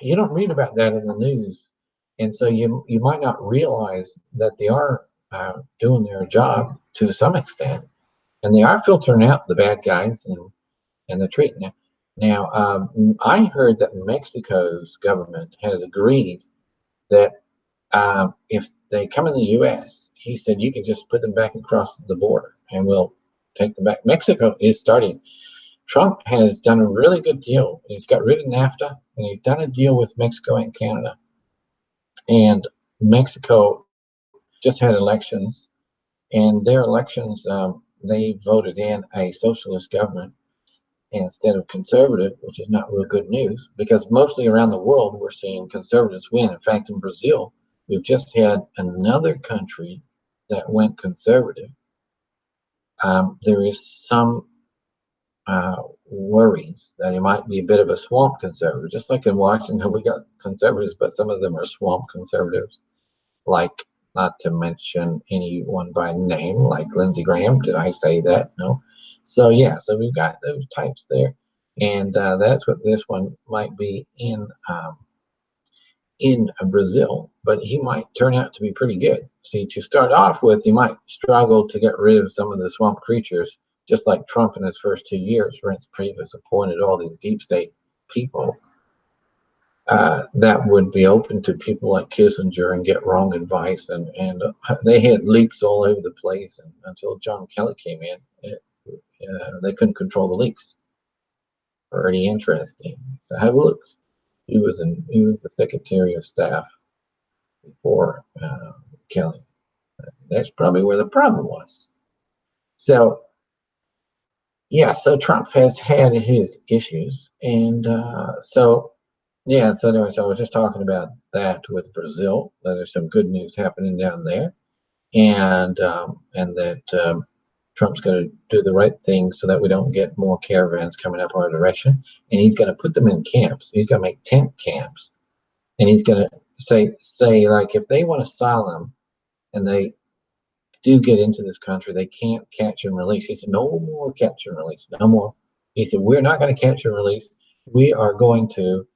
you don't read about that in the news, and so you might not realize that they are doing their job to some extent, and they are filtering out the bad guys and they're treating them. Now, I heard that Mexico's government has agreed that if they come in the U.S., he said you can just put them back across the border and we'll take them back. Mexico is starting. Trump has done a really good deal. He's got rid of NAFTA, and he's done a deal with Mexico and Canada. And Mexico just had elections, and their elections, they voted in a socialist government instead of conservative, which is not real good news, because mostly around the world we're seeing conservatives win. In fact, in Brazil, we've just had another country that went conservative. There is some worries that it might be a bit of a swamp conservative. Just like in Washington, we got conservatives, but some of them are swamp conservatives, like, not to mention anyone by name, like Lindsey Graham. Did I say that? No. So so we've got those types there, and that's what this one might be in Brazil, but he might turn out to be pretty good. See, to start off with, you might struggle to get rid of some of the swamp creatures, just like Trump in his first 2 years. Reince Priebus appointed all these deep state people that would be open to people like Kissinger and get wrong advice. And they had leaks all over the place. And until John Kelly came in, they couldn't control the leaks. Pretty interesting. So have a look. He was the Secretary of Staff before Kelly. That's probably where the problem was. So yeah, so Trump has had his issues, and so anyway, so we're just talking about that with Brazil. That there's some good news happening down there, and that Trump's going to do the right thing so that we don't get more caravans coming up our direction, and he's going to put them in camps. He's going to make tent camps, and he's going to say like if they want asylum and they do get into this country, they can't catch and release. He said, no more catch and release, no more. He said, we're not going to catch and release. We are going to,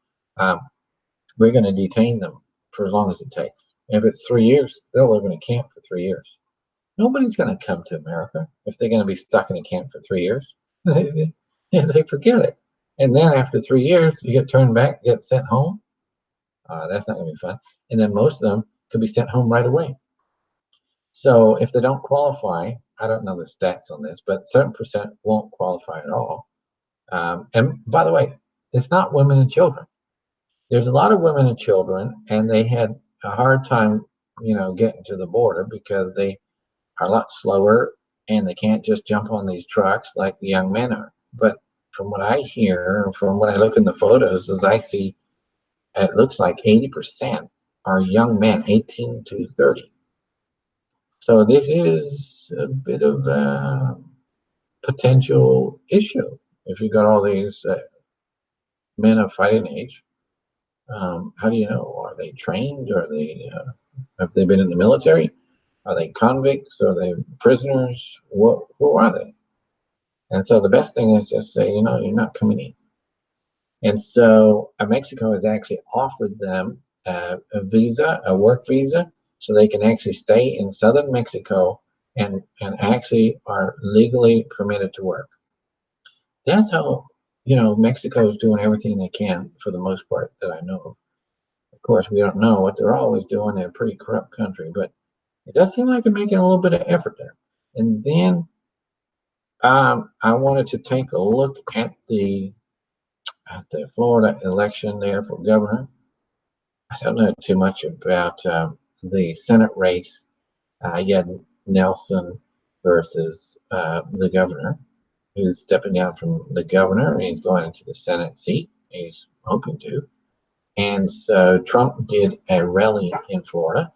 we're going to detain them for as long as it takes. If it's 3 years, they'll live in a camp for 3 years. Nobody's going to come to America if they're going to be stuck in a camp for 3 years. They forget it. And then after 3 years, you get turned back, get sent home. That's not going to be fun. And then most of them could be sent home right away. So if they don't qualify, I don't know the stats on this, but certain percent won't qualify at all. And by the way, it's not women and children. There's a lot of women and children, and they had a hard time, getting to the border because they are a lot slower and they can't just jump on these trucks like the young men are. But from what I hear, from when I look in the photos, as I see, it looks like 80% are young men, 18 to 30. So this is a bit of a potential issue. If you've got all these men of fighting age, how do you know? Are they trained? Are they have they been in the military? Are they convicts? Are they prisoners? Who are they? And so the best thing is just say, you're not coming in. And so Mexico has actually offered them a visa, a work visa, so they can actually stay in southern Mexico and actually are legally permitted to work. That's how, Mexico is doing everything they can for the most part that I know of. Of course, we don't know what they're always doing. They're a pretty corrupt country, but it does seem like they're making a little bit of effort there. And then I wanted to take a look at the Florida election there for governor. I don't know too much about the Senate race. You had Nelson versus the governor, who's stepping down from the governor, and he's going into the Senate seat. He's hoping to. And so Trump did a rally in Florida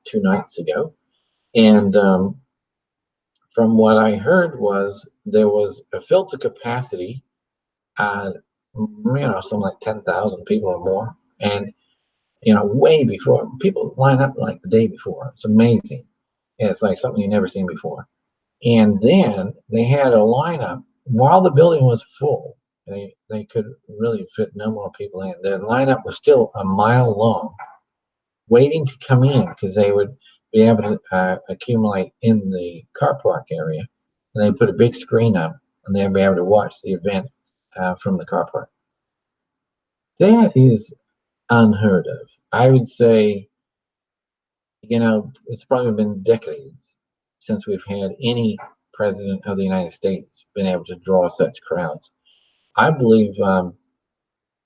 2 nights ago. And from what I heard was there was a filter capacity, something like 10,000 people or more. And way before, people line up like the day before. It's amazing. And it's like something you've never seen before. And then they had a lineup while the building was full. They could really fit no more people in. The lineup was still a mile long, waiting to come in because they would be able to accumulate in the car park area. And they put a big screen up, and they'd be able to watch the event from the car park. That is unheard of. I would say, it's probably been decades since we've had any president of the United States been able to draw such crowds. I believe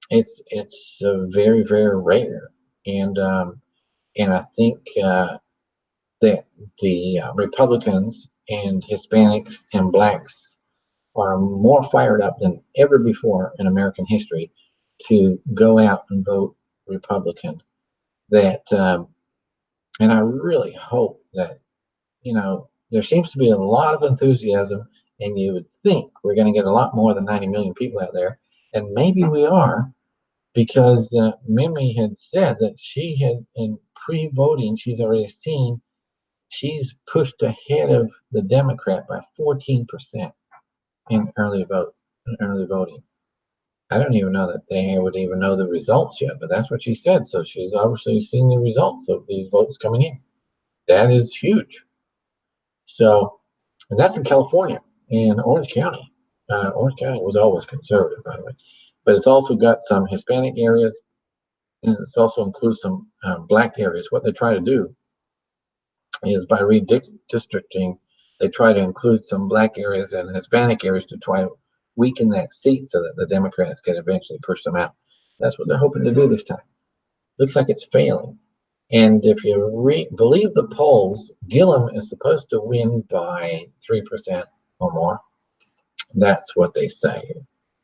it's very, very rare, and I think that the Republicans and Hispanics and blacks are more fired up than ever before in American history to go out and vote Republican. And I really hope that, there seems to be a lot of enthusiasm, and you would think we're going to get a lot more than 90 million people out there. And maybe we are, because Mimi had said that she had, in pre-voting, she's already seen she's pushed ahead of the Democrat by 14% in early voting. I don't even know that they would even know the results yet, but that's what she said. So she's obviously seen the results of these votes coming in. That is huge. So, and that's in California and Orange County. Orange County was always conservative, by the way, but it's also got some Hispanic areas And it also includes some black areas. What they try to do is by redistricting, they try to include some black areas and Hispanic areas to try to weaken that seat so that the Democrats can eventually push them out. That's what they're hoping to do this time. Looks like it's failing. And if you believe the polls, Gillum is supposed to win by 3% or more. That's what they say.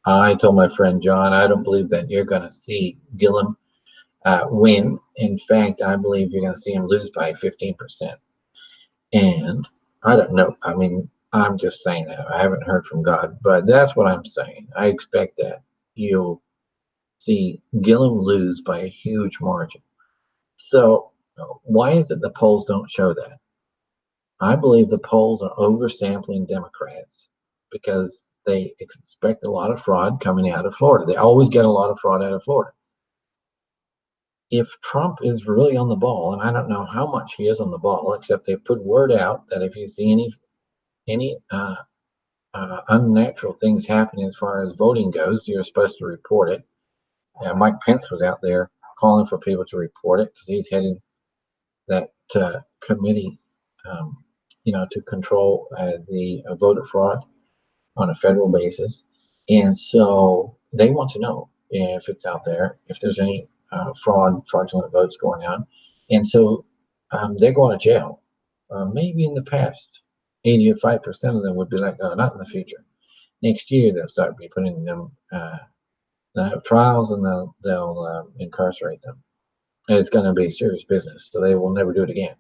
I told my friend John, I don't believe that you're going to see Gillum win. In fact, I believe you're going to see him lose by 15%. And I don't know. I mean, I'm just saying that. I haven't heard from God, but that's what I'm saying. I expect that you'll see Gillum lose by a huge margin. So why is it the polls don't show that? I believe the polls are oversampling Democrats because they expect a lot of fraud coming out of Florida. They always get a lot of fraud out of Florida. If Trump is really on the ball, and I don't know how much he is on the ball, except they put word out that if you see any unnatural things happening as far as voting goes, you're supposed to report it. Mike Pence was out there calling for people to report it because he's heading that committee, to control the voter fraud on a federal basis. And so they want to know if it's out there, if there's any fraudulent votes going on. And so they're going to jail. Maybe in the past, 85% of them would be like, oh, not in the future. Next year, they'll start be putting them, they'll have trials and they'll incarcerate them. And it's going to be serious business. So they will never do it again.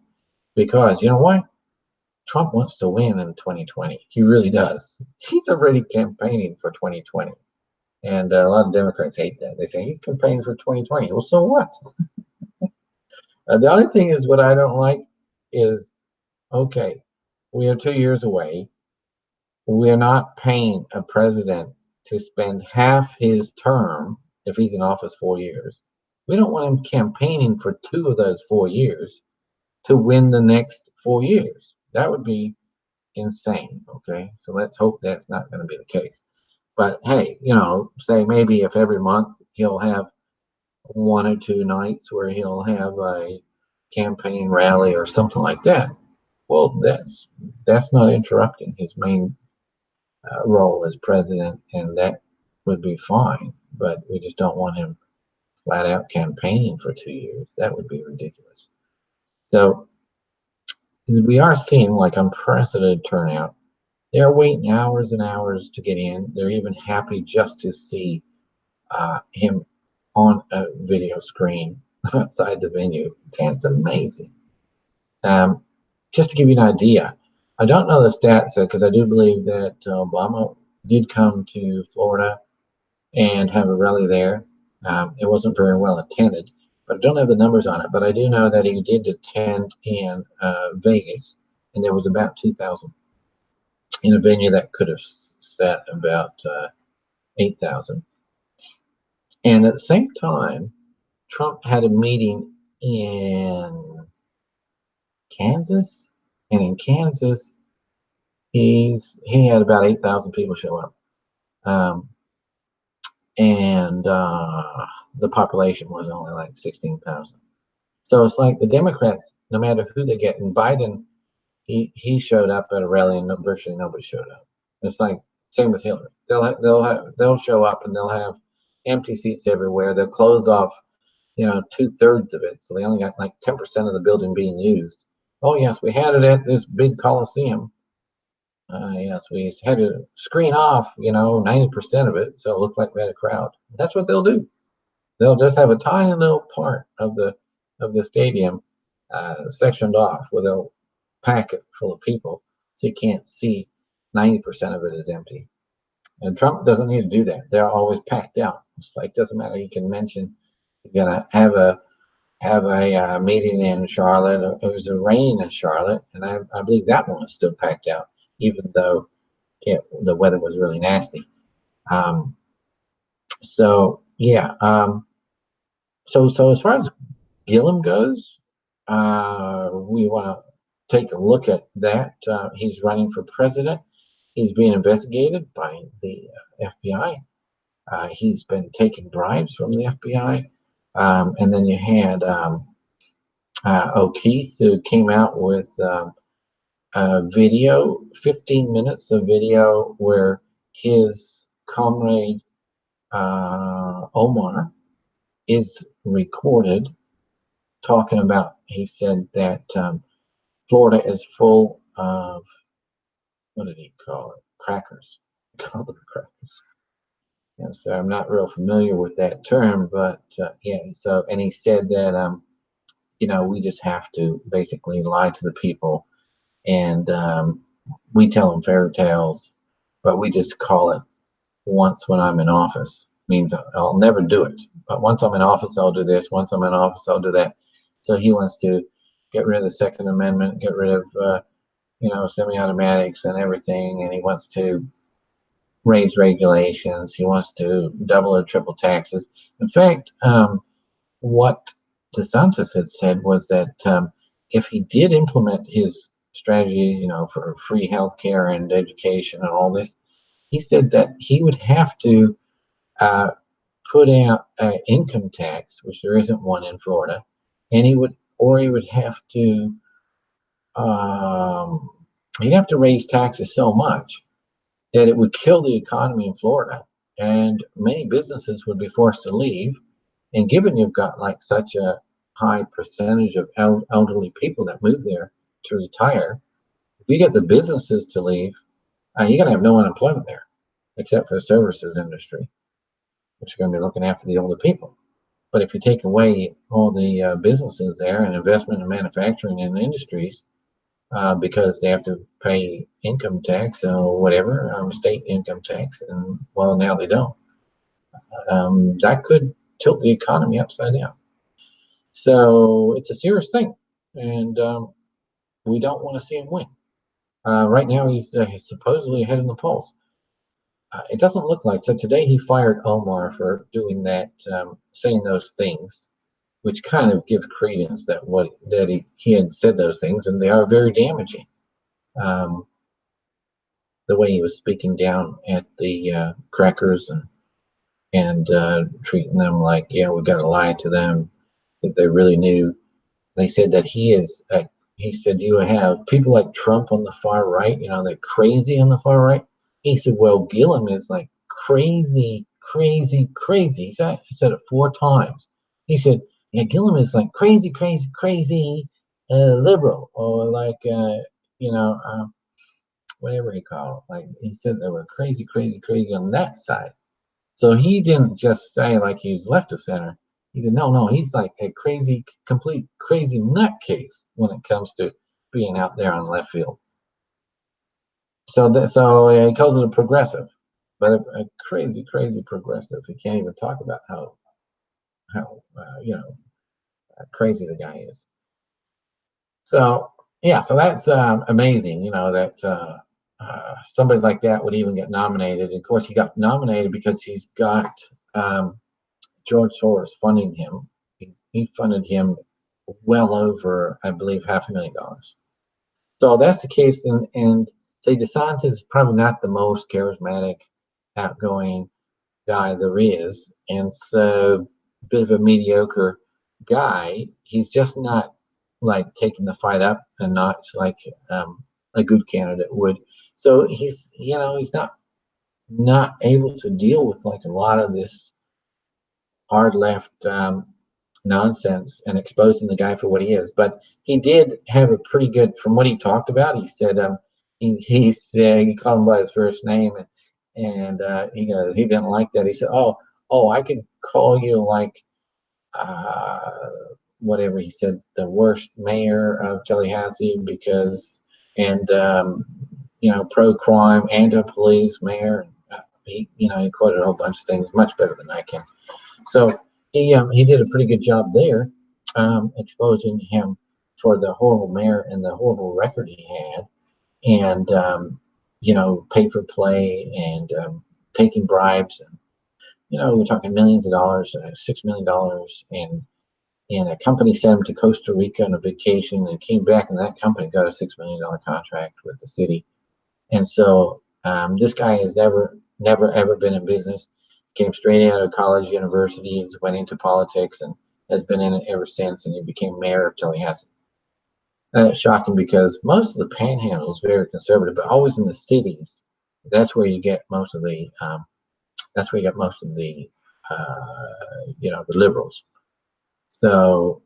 Because you know why? Trump wants to win in 2020. He really does. He's already campaigning for 2020. And a lot of Democrats hate that. They say he's campaigning for 2020. Well, so what? The only thing is what I don't like is, okay, we are 2 years away. We are not paying a president to spend half his term if he's in office 4 years. We don't want him campaigning for 2 of those 4 years to win the next 4 years. That would be insane. Okay, so let's hope that's not going to be the case. But hey, say maybe if every month he'll have 1 or 2 nights where he'll have a campaign rally or something like that. Well, that's not interrupting his main role as president, and that would be fine. But we just don't want him flat out campaigning for 2 years. That would be ridiculous. So we are seeing like unprecedented turnout. They're waiting hours and hours to get in. They're even happy just to see him on a video screen outside the venue. That's amazing. Just to give you an idea, I don't know the stats because I do believe that Obama did come to Florida and have a rally there. It wasn't very well attended, but I don't have the numbers on it. But I do know that he did attend in Vegas, and there was about 2,000 in a venue that could have sat about 8,000. And at the same time, Trump had a meeting in Kansas, and in Kansas, he had about 8,000 people show up, and the population was only like 16,000. So it's like the Democrats, no matter who they get, and Biden, he showed up at a rally and virtually nobody showed up. It's like same with Hillary. They'll show up and they'll have empty seats everywhere. They'll close off 2/3 of it, so they only got like 10% of the building being used. Oh yes, we had it at this big Coliseum. Yes, we had to screen off 90% of it, so it looked like we had a crowd. That's what they'll do. They'll just have a tiny little part of the stadium sectioned off where they'll pack it full of people, so you can't see 90% of it is empty. And Trump doesn't need to do that. They're always packed out. It's like doesn't matter. You can mention you're gonna have a meeting in Charlotte. It was a rain in Charlotte, and I believe that one was still packed out, even though the weather was really nasty. So yeah. So as far as Gillum goes, we want to take a look at that. He's running for president. He's being investigated by the FBI. He's been taking bribes from the FBI. And then you had O'Keefe, who came out with a video, 15 minutes of video, where his comrade Omar is recorded talking about, he said that Florida is full of, what did he call it? Crackers. He called them crackers. And so I'm not real familiar with that term, but yeah, so, and he said that, we just have to basically lie to the people, and we tell them fairy tales, but we just call it once when I'm in office. Means I'll never do it, but once I'm in office, I'll do this. Once I'm in office, I'll do that. So he wants to get rid of the Second Amendment, get rid of semi-automatics and everything, and he wants to raise regulations. He wants to double or triple taxes. In fact, what DeSantis had said was that if he did implement his strategies, for free healthcare and education and all this, he said that he would have to put out an income tax, which there isn't one in Florida, and he would have to he'd have to raise taxes so much that it would kill the economy in Florida, and many businesses would be forced to leave. And given you've got like such a high percentage of elderly people that move there to retire, if you get the businesses to leave, you're going to have no unemployment there, except for the services industry, which are going to be looking after the older people. But if you take away all the businesses there and investment in manufacturing and industries, because they have to pay income tax or whatever, state income tax, and well, now they don't, that could tilt the economy upside down. So it's a serious thing, and we don't want to see him win. Right now, he's supposedly ahead in the polls. It doesn't look like so. Today, he fired Omar for doing that, saying those things, which kind of gives credence that he had said those things, and they are very damaging. The way he was speaking down at the crackers and treating them like, yeah, we got to lie to them, if they really knew. They said that he said, you have people like Trump on the far right, they're crazy on the far right. He said, well, Gillum is like crazy, crazy, crazy. He said it 4 times. He said, yeah, Gillum is like crazy, crazy, crazy liberal, or like, whatever he called it. Like, he said they were crazy, crazy, crazy on that side. So he didn't just say like he was left of center. He said, no, he's like a crazy, complete crazy nutcase when it comes to being out there on left field. So he calls it a progressive, but a crazy, crazy progressive. He can't even talk about how crazy the guy is. So yeah, so that's amazing. That somebody like that would even get nominated. Of course, he got nominated because he's got George Soros funding him. He funded him well over, I believe, $500,000. So that's the case, and say DeSantis is probably not the most charismatic, outgoing guy there is, and so a bit of a mediocre guy. He's just not like taking the fight up a notch like a good candidate would. So he's not able to deal with like a lot of this hard left nonsense and exposing the guy for what he is. But he did have a pretty good, from what he talked about. He said he said, he called him by his first name, and he goes, he didn't like that. He said, oh, I could call you like whatever he said, the worst mayor of Tallahassee because, and pro crime, anti police mayor. He quoted a whole bunch of things, much better than I can. So he did a pretty good job there, exposing him for the horrible mayor and the horrible record he had, and pay for play and taking bribes, and we're talking millions of dollars, $6 million, and a company sent him to Costa Rica on a vacation and came back, and that company got a $6 million contract with the city. And so this guy has never ever been in business. Came straight out of college, universities, went into politics, and has been in it ever since, and he became mayor until he hasn't. That's shocking because most of the Panhandle is very conservative, but always in the cities. That's where you get most of the. That's where you get most of the, the liberals. So,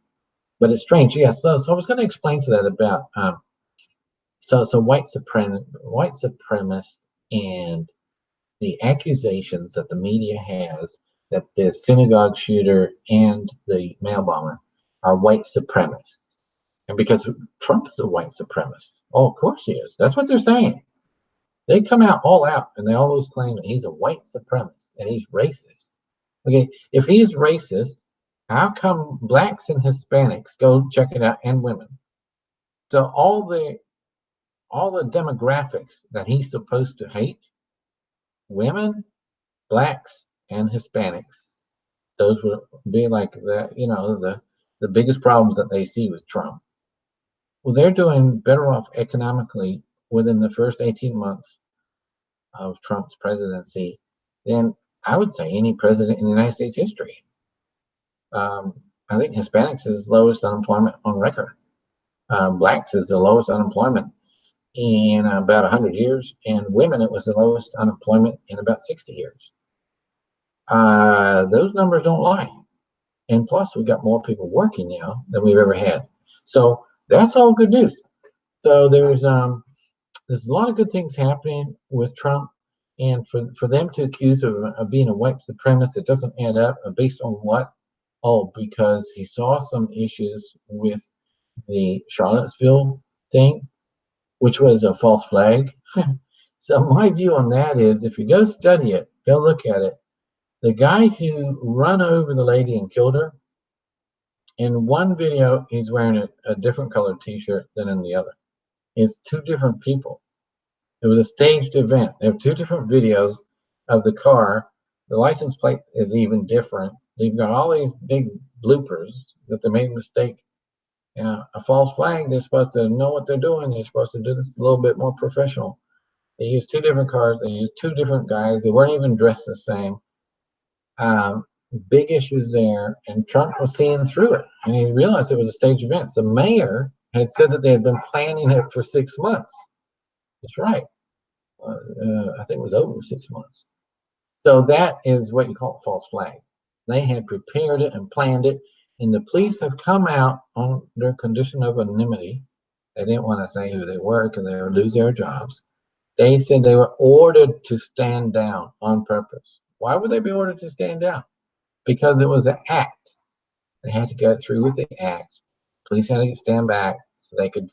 but it's strange. Yeah. So I was going to explain to that about so white supremacists and the accusations that the media has that the synagogue shooter and the mail bomber are white supremacists. And because Trump is a white supremacist. Oh, of course he is. That's what they're saying. They come out all out and they always claim that he's a white supremacist and he's racist. Okay, if he's racist, how come blacks and Hispanics go check it out and women? So all the demographics that he's supposed to hate, women, blacks, and Hispanics, those would be like the biggest problems that they see with Trump. Well, they're doing better off economically within the first 18 months of Trump's presidency than I would say any president in the United States history. I think Hispanics is lowest unemployment on record. Blacks is the lowest unemployment in about 100 years, and women, it was the lowest unemployment in about 60 years. Those numbers don't lie. And plus, we've got more people working now than we've ever had. So that's all good news. So there's a lot of good things happening with Trump, and for them to accuse of being a white supremacist, it doesn't add up. Based on what? Oh, because he saw some issues with the Charlottesville thing, which was a false flag. So my view on that is, if you go study it, go look at it. The guy who run over the lady and killed her, in one video, he's wearing a different colored T-shirt than in the other. It's two different people. It was a staged event. There are two different videos of the car. The license plate is even different. They've got all these big bloopers that they made a mistake. A false flag, they're supposed to know what they're doing. They're supposed to do this a little bit more professional. They used two different cars. They used two different guys. They weren't even dressed the same. Big issues there, and Trump was seeing through it, and he realized it was a staged event. The mayor had said that they had been planning it for 6 months. That's right. I think it was over 6 months. So that is what you call a false flag. They had prepared it and planned it, and the police have come out on their condition of anonymity. They didn't want to say who they were because they would lose their jobs. They said they were ordered to stand down on purpose. Why would they be ordered to stand down? Because it was an act. They had to go through with the act. Police had to stand back so they could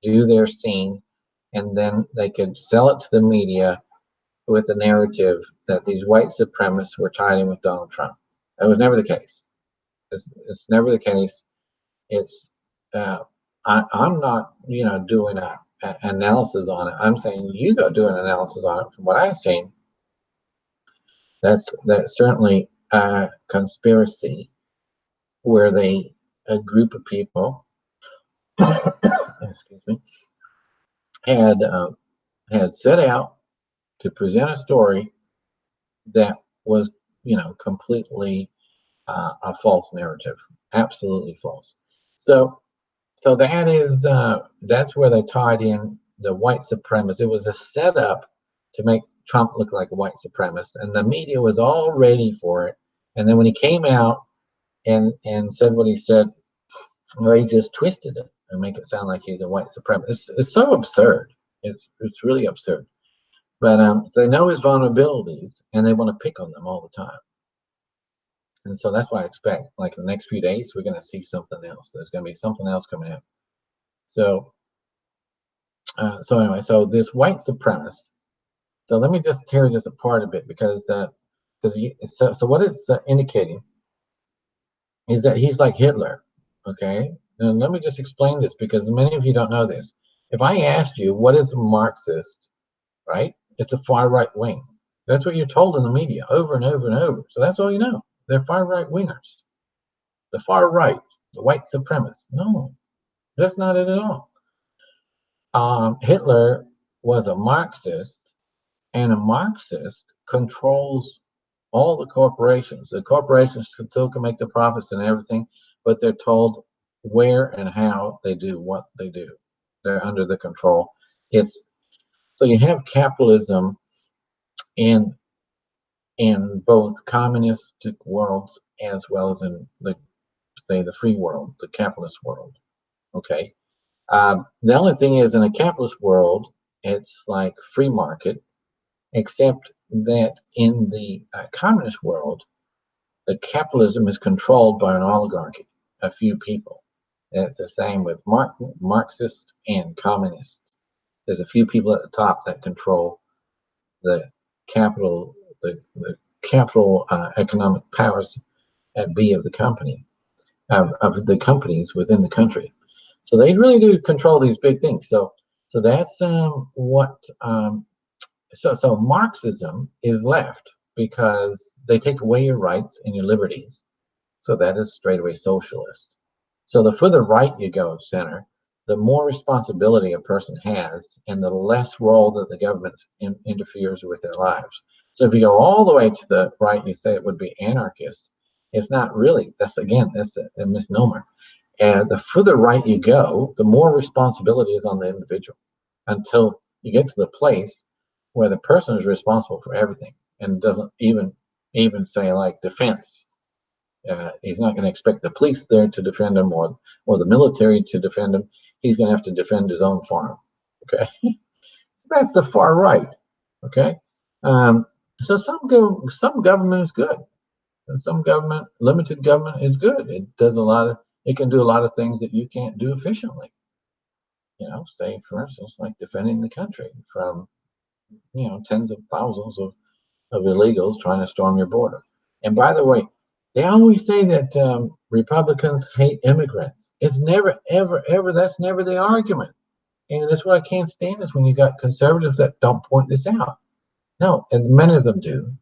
do their scene, and then they could sell it to the media with the narrative that these white supremacists were tied in with Donald Trump. That was never the case. It's never the case. It's I'm not doing a analysis on it. I'm saying you go do an analysis on it. From what I've seen, that's certainly a conspiracy where a group of people excuse me, had set out to present a story that was, completely a false narrative, absolutely false. So that's where they tied in the white supremacist. It was a setup to make Trump look like a white supremacist, and the media was all ready for it. And then when he came out and said what he said, well, he just twisted it and make it sound like he's a white supremacist. It's so absurd. It's really absurd. But so they know his vulnerabilities and they want to pick on them all the time. And so that's what I expect. Like in the next few days, we're going to see something else. There's going to be something else coming out. So anyway, so this white supremacist. So let me just tear this apart a bit because so what it's indicating is that he's like Hitler. Okay, and let me just explain this because many of you don't know this. If I asked you what is a Marxist, right? It's a far right wing. That's what you're told in the media over and over and over. So that's all you know. They're far right wingers. The far right, the white supremacists. No, that's not it at all. Hitler was a Marxist, and a Marxist controls all the corporations. The corporations still can make the profits and everything, but they're told where and how they do what they do. They're under the control. It's so you have capitalism in both communistic worlds as well as in the say the free world, the capitalist world. Okay. The only thing is, in a capitalist world, it's like free market, except that in the communist world, the capitalism is controlled by an oligarchy, a few people. And it's the same with Marxist and communist. There's a few people at the top that control the capital, the capital economic powers at B of the company, of the companies within the country. So they really do control these big things. So that's what. So Marxism is left because they take away your rights and your liberties. So that is straight away socialist. So the further right you go of center, the more responsibility a person has, and the less role that the government interferes with their lives. So if you go all the way to the right, you say it would be anarchist. It's not really. That's a misnomer. And the further right you go, the more responsibility is on the individual until you get to the place where the person is responsible for everything and doesn't even say like defense. He's not going to expect the police there to defend him or the military to defend him. He's going to have to defend his own farm. Okay, that's the far right. Okay, so some government is good, and some limited government is good. It can do a lot of things that you can't do efficiently. Say for instance, like defending the country from tens of thousands of illegals trying to storm your border. And by the way, they always say that Republicans hate immigrants. It's never, ever, ever. That's never the argument. And that's what I can't stand is when you got conservatives that don't point this out. No, and many of them do.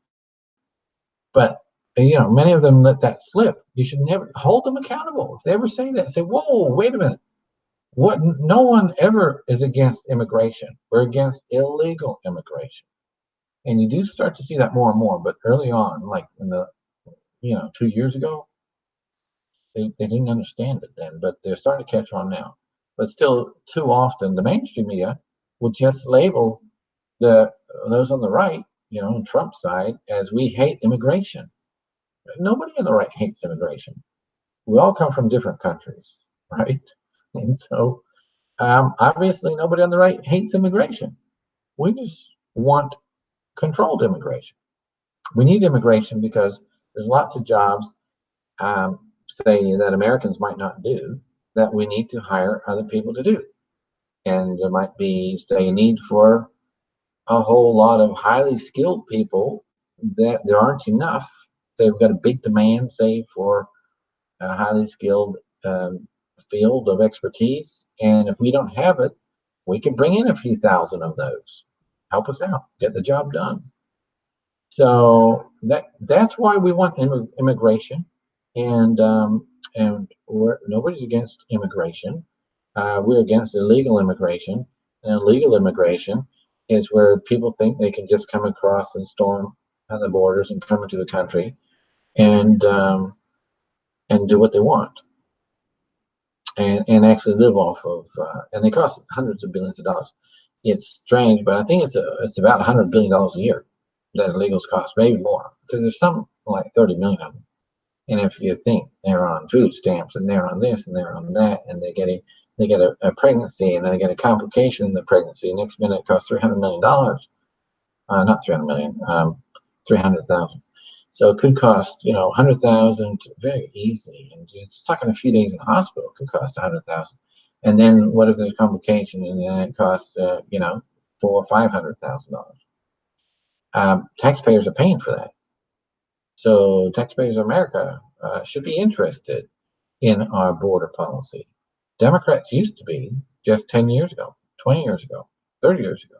But many of them let that slip. You should never hold them accountable. If they ever say that, say, "Whoa, wait a minute. What? No one ever is against immigration. We're against illegal immigration." And you do start to see that more and more. But early on, like in the 2 years ago, they didn't understand it then, but they're starting to catch on now. But still, too often, the mainstream media will just label those on the right, on Trump's side, as we hate immigration. Nobody on the right hates immigration. We all come from different countries, right? And so, obviously, nobody on the right hates immigration. We just want controlled immigration. We need immigration because there's lots of jobs, say that Americans might not do, that we need to hire other people to do. And there might be, say, a need for a whole lot of highly skilled people that there aren't enough. They've got a big demand, say, for a highly skilled field of expertise. And if we don't have it, we can bring in a few thousand of those. Help us out, get the job done. So that's why we want immigration, and nobody's against immigration. We're against illegal immigration, and illegal immigration is where people think they can just come across and storm on the borders and come into the country and do what they want and actually live off of and they cost hundreds of billions of dollars. It's strange, but I think it's about $100 billion a year that illegals cost, maybe more, because there's some like 30 million of them. And if you think they're on food stamps and they're on this and they're on that, and they get a pregnancy and then they get a complication in the pregnancy, next minute it costs $300 million. Not 300 million, 300,000. So it could cost 100,000 very easily, and it's stuck in a few days in the hospital. It could cost 100,000. And then what if there's complication and then it costs $400,000 or $500,000? Taxpayers are paying for that. So taxpayers of America should be interested in our border policy. Democrats used to be just 10 years ago, 20 years ago, 30 years ago.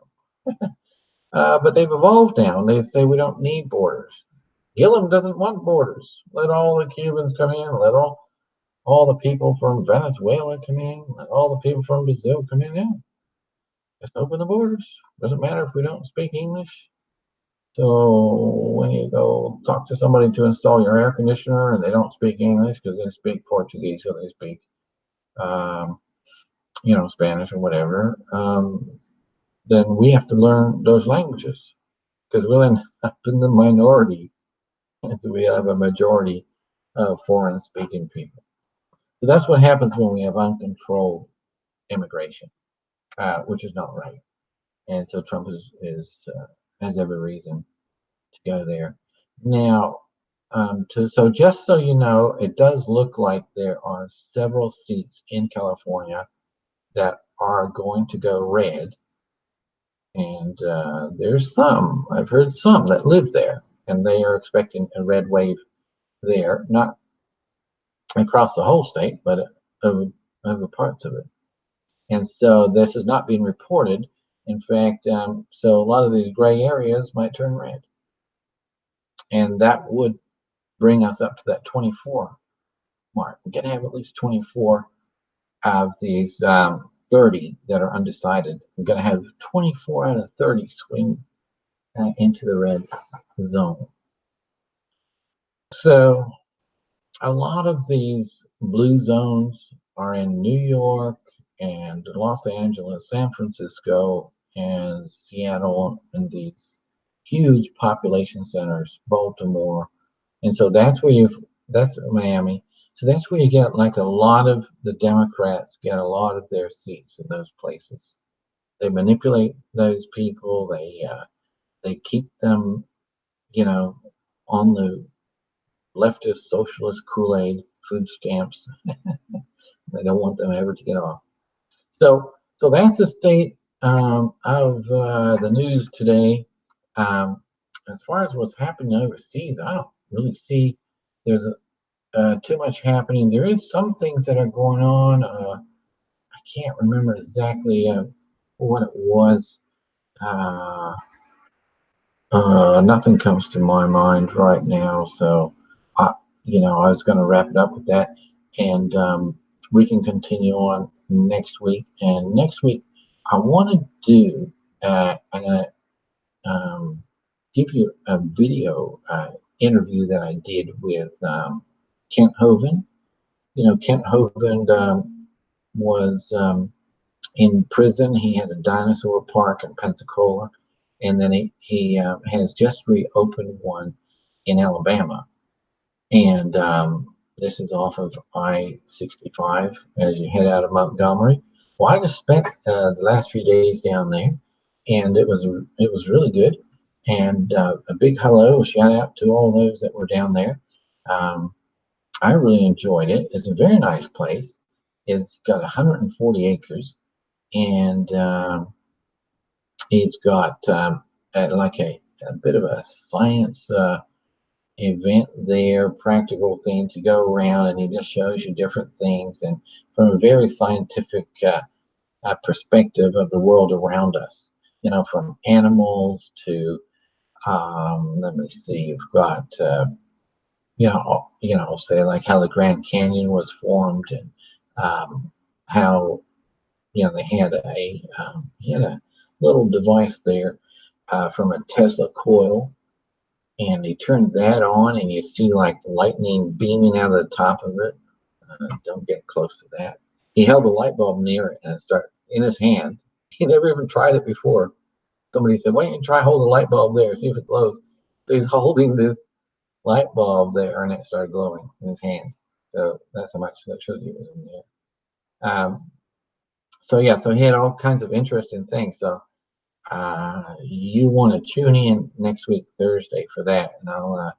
But they've evolved now, and they say we don't need borders. Gillum doesn't want borders. Let all the Cubans come in. Let all the people from Venezuela come in. Let all the people from Brazil come in. Yeah. Just open the borders. Doesn't matter if we don't speak English. So when you go talk to somebody to install your air conditioner and they don't speak English because they speak Portuguese or they speak, um, Spanish or whatever, then we have to learn those languages because we'll end up in the minority. And so we have a majority of foreign speaking people. So that's what happens when we have uncontrolled immigration, which is not right. And so Trump is has every reason to go there. Now, so just so you know, it does look like there are several seats in California that are going to go red, and there's some I've heard some that live there, and they are expecting a red wave there, not across the whole state, but over parts of it. And so this is not being reported. In fact, so a lot of these gray areas might turn red, and that would bring us up to that 24 mark. We're going to have at least 24 of these 30 that are undecided. We're going to have 24 out of 30 swing into the red zone. So a lot of these blue zones are in New York and Los Angeles, San Francisco, and Seattle, and these huge population centers, Baltimore. And so that's Miami. So that's where you get like a lot of the Democrats get a lot of their seats in those places. They manipulate those people. They keep them, on the leftist socialist Kool-Aid food stamps. They don't want them ever to get off. So that's the state of the news today. As far as what's happening overseas, I don't really see there's too much happening. There is some things that are going on. I can't remember exactly what it was. Uh, Nothing comes to my mind right now. So, I was going to wrap it up with that, and we can continue on next week. And next week, I want to do. I'm going to give you a video interview that I did with Kent Hovind. Kent Hovind was in prison. He had a dinosaur park in Pensacola, and then he has just reopened one in Alabama. And this is off of I-65 as you head out of Montgomery. Well, I just spent the last few days down there, and it was really good. And a big hello, a shout out to all those that were down there. I really enjoyed it. It's a very nice place. It's got 140 acres, and it's got like a bit of a science event there, practical thing to go around, and he just shows you different things, and from a very scientific perspective of the world around us. From animals to let me see, you've got say like how the Grand Canyon was formed, and how they had a little device there from a Tesla coil, and he turns that on, and you see like lightning beaming out of the top of it. Don't get close to that. He held the light bulb near it and started in his hand. He never even tried it before. Somebody said, "Why don't you try hold the light bulb there, see if it glows?" So he's holding this light bulb there, and it started glowing in his hand. So that's how much that shows you was in there. So he had all kinds of interesting things. So you want to tune in next week Thursday for that, and I'll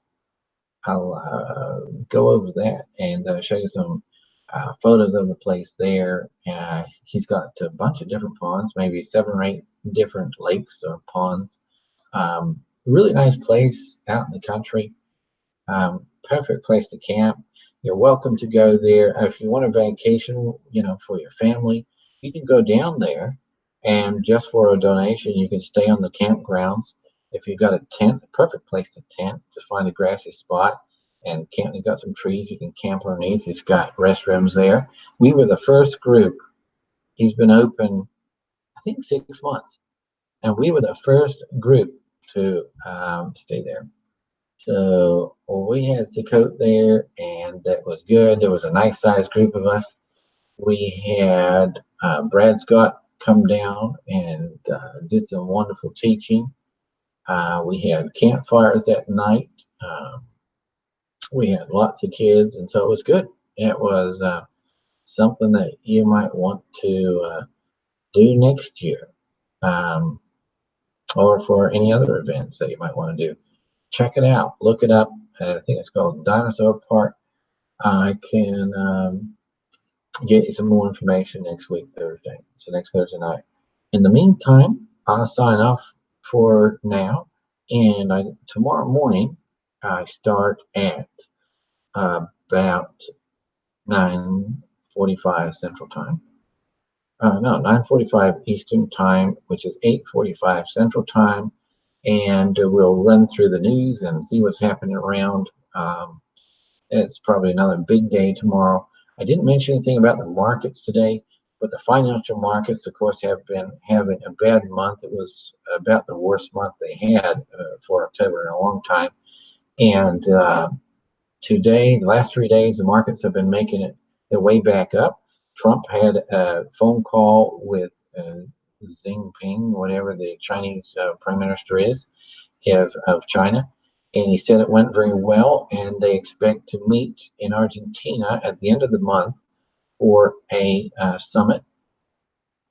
go over that and show you some photos of the place there. He's got a bunch of different ponds, maybe 7 or 8 different lakes or ponds. Really nice place out in the country. Perfect place to camp. You're welcome to go there. If you want a vacation, for your family, you can go down there, and just for a donation, you can stay on the campgrounds. If you've got a tent, a perfect place to tent, just find a grassy spot and camp. You've got some trees you can camp underneath. He's got restrooms there. We were the first group. He's been open, I think, 6 months, and we were the first group to stay there. So we had Sukkot there, and that was good. There was a nice sized group of us. We had Brad Scott come down and did some wonderful teaching. We had campfires that night. We had lots of kids, and so it was good. It was something that you might want to do next year, or for any other events that you might want to do. Check it out. Look it up. I think it's called Dinosaur Park. I can get you some more information next week, Thursday. So next Thursday night. In the meantime, I'll sign off for now. And tomorrow morning, I start at about 9:45 Central Time. No, 9:45 Eastern Time, which is 8:45 Central Time. And we'll run through the news and see what's happening around. It's probably another big day tomorrow. I didn't mention anything about the markets today, but the financial markets, of course, have been having a bad month. It was about the worst month they had for October in a long time. And today, the last 3 days, the markets have been making it their way back up. Trump had a phone call with Xi Jinping, whatever the Chinese prime minister is, of China. And he said it went very well, and they expect to meet in Argentina at the end of the month for a summit.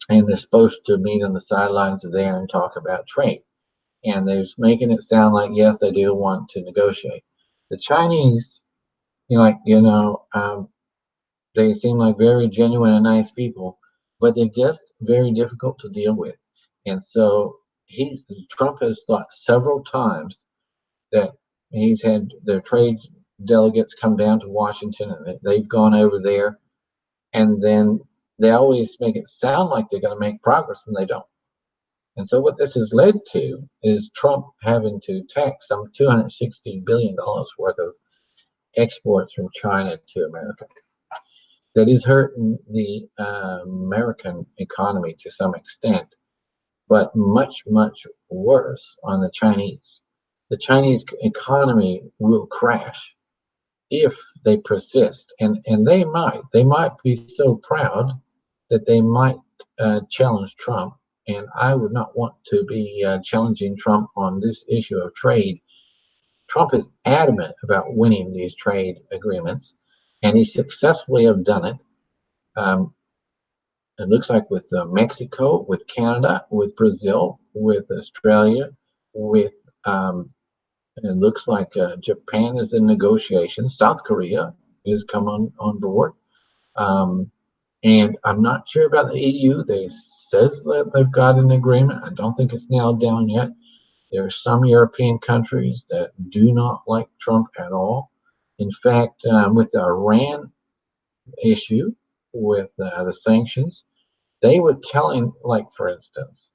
And they're supposed to meet on the sidelines there and talk about trade. And they're making it sound like, yes, they do want to negotiate. The Chinese, they seem like very genuine and nice people, but they're just very difficult to deal with. And so Trump has thought several times that he's had their trade delegates come down to Washington, and they've gone over there, and then they always make it sound like they're going to make progress, and they don't. And so what this has led to is Trump having to tax some $260 billion worth of exports from China to America. That is hurting the American economy to some extent, but much, much worse on the Chinese. The Chinese economy will crash if they persist, and they might be so proud that they might challenge Trump. And I would not want to be challenging Trump on this issue of trade. Trump is adamant about winning these trade agreements, and he successfully have done it. It looks like with Mexico, with Canada, with Brazil, with Australia, with it looks like Japan is in negotiations. South Korea is coming on board. And I'm not sure about the EU. They says that they've got an agreement. I don't think it's nailed down yet. There are some European countries that do not like Trump at all. In fact, with the Iran issue, with the sanctions, they were telling, like, for instance,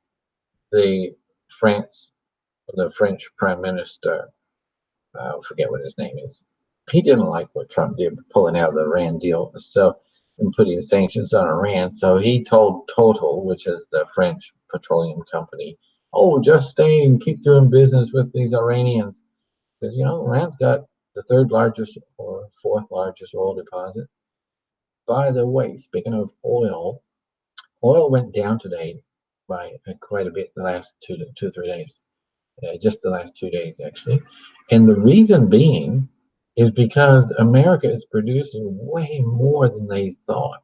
the French Prime Minister, I forget what his name is. He didn't like what Trump did, pulling out of the Iran deal, and putting sanctions on Iran. So he told Total, which is the French petroleum company, "Oh, just stay and keep doing business with these Iranians," because Iran's got the third largest or fourth largest oil deposit. By the way, speaking of oil went down today by quite a bit the last 2 or 3 days. Just the last 2 days, actually. And the reason being is because America is producing way more than they thought.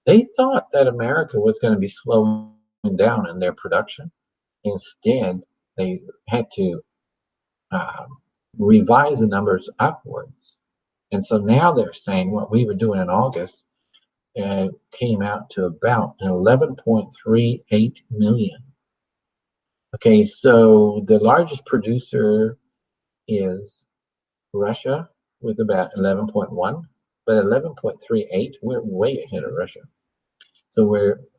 They thought that America was going to be slowing down in their production. Instead, they had to revise the numbers upwards. And so now they're saying what we were doing in August came out to about 11.38 million. Okay, so the largest producer is Russia with about 11.1, but 11.38, we're way ahead of Russia. So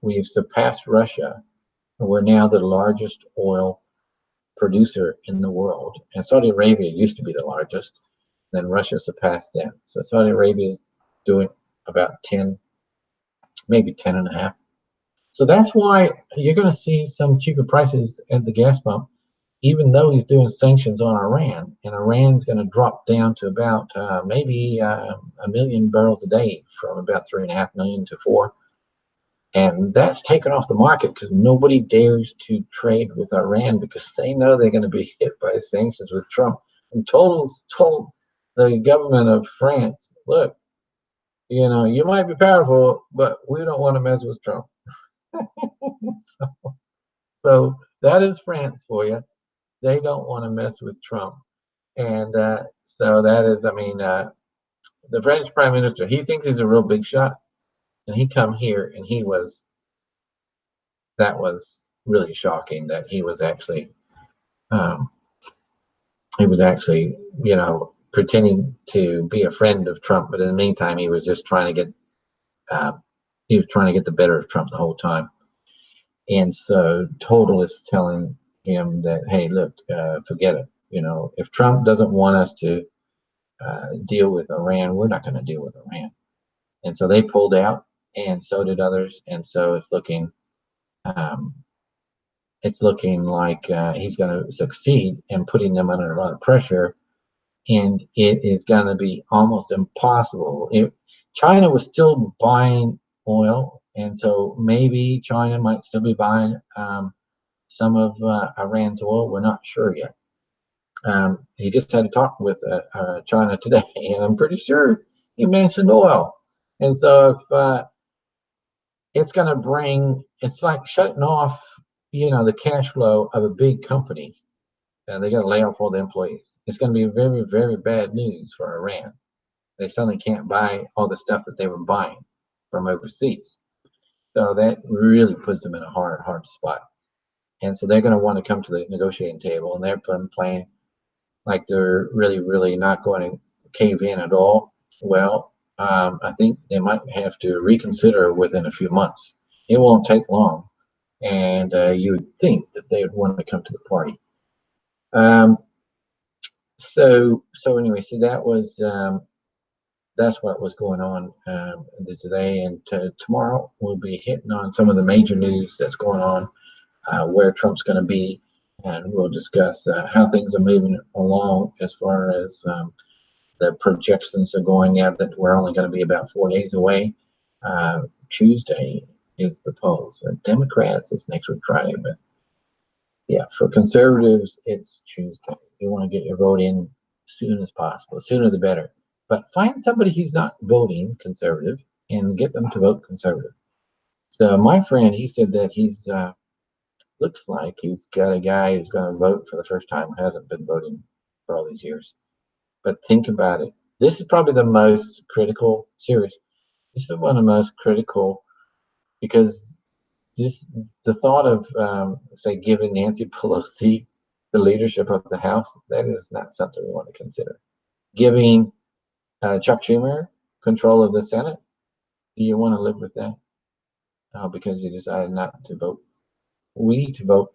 we've surpassed Russia, and we're now the largest oil producer in the world. And Saudi Arabia used to be the largest, then Russia surpassed them. So Saudi Arabia is doing about 10, maybe 10 and a half. So that's why you're going to see some cheaper prices at the gas pump. even though he's doing sanctions on Iran, and Iran's going to drop down to about maybe 1 million barrels a day from about 3.5 million to 4. And that's taken off the market because nobody dares to trade with Iran because they know they're going to be hit by sanctions with Trump. And told the government of France, look, you might be powerful, but we don't want to mess with Trump. so that is France for you. They don't want to mess with Trump. And so that is, the French prime minister, he thinks he's a real big shot. And he come here and that was really shocking that he was actually, um, pretending to be a friend of Trump. But in the meantime, he was just trying to get, the better of Trump the whole time. And so Total is telling him that, hey, look, forget it. If Trump doesn't want us to deal with Iran, we're not going to deal with Iran. And so they pulled out, and so did others. And so it's looking like he's going to succeed in putting them under a lot of pressure. And it is going to be almost impossible. China was still buying oil, and so maybe China might still be buying some of Iran's oil. We're not sure yet. He just had a talk with China today, and I'm pretty sure he mentioned oil. And so if it's like shutting off, the cash flow of a big company, and they got to lay off all the employees. It's going to be very, very bad news for Iran. They suddenly can't buy all the stuff that they were buying from overseas. So that really puts them in a hard spot. And so they're going to want to come to the negotiating table, and they're playing like they're really, really not going to cave in at all. Well, I think they might have to reconsider within a few months. It won't take long, and you would think that they would want to come to the party. So anyway, so that's what was going on today, and tomorrow we'll be hitting on some of the major news that's going on, where Trump's going to be, and we'll discuss how things are moving along as far as the projections are going out that we're only going to be about 4 days away. Tuesday is the polls. Democrats, it's next week Friday, but yeah, for conservatives, it's Tuesday. You want to get your vote in as soon as possible. The sooner the better. But find somebody who's not voting conservative and get them to vote conservative. So my friend, he said that he's looks like he's got a guy who's going to vote for the first time who hasn't been voting for all these years. But think about it. This is probably the most critical, serious. This is one of the most critical because the thought of, say, giving Nancy Pelosi the leadership of the House, that is not something we want to consider. Giving Chuck Schumer control of the Senate, do you want to live with that? Because you decided not to vote. We need to vote.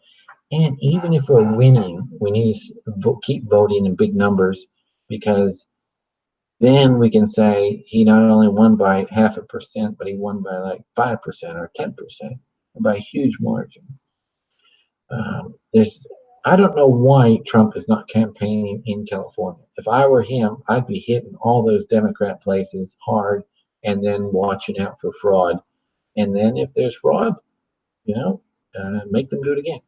And even if we're winning, we need to keep voting in big numbers, because then we can say he not only won by 0.5%, but he won by like 5% or 10%, by a huge margin. I don't know why Trump is not campaigning in California. If I were him, I'd be hitting all those Democrat places hard and then watching out for fraud. And then if there's fraud, make them do it again.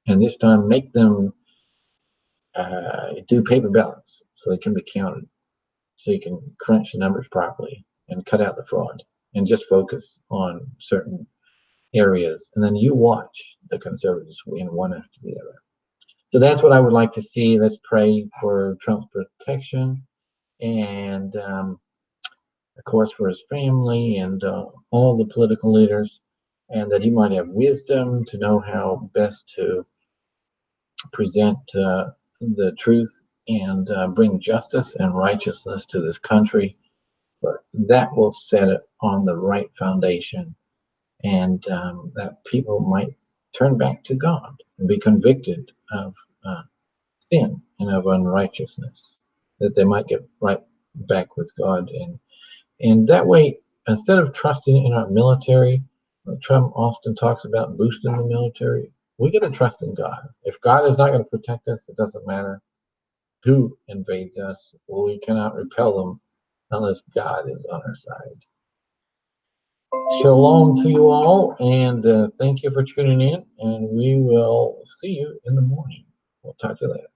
And this time make them do paper ballots so they can be counted, so you can crunch the numbers properly and cut out the fraud and just focus on certain areas. And then you watch the conservatives win one after the other. So that's what I would like to see. Let's pray for Trump's protection and, of course, for his family and all the political leaders, and that he might have wisdom to know how best to present the truth and bring justice and righteousness to this country. But that will set it on the right foundation, and that people might turn back to God and be convicted of sin and of unrighteousness, that they might get right back with God. And that way, instead of trusting in our military, Trump often talks about boosting the military. We got to trust in God. If God is not going to protect us, it doesn't matter who invades us. Well, we cannot repel them unless God is on our side. Shalom to you all, and thank you for tuning in, and we will see you in the morning. We'll talk to you later.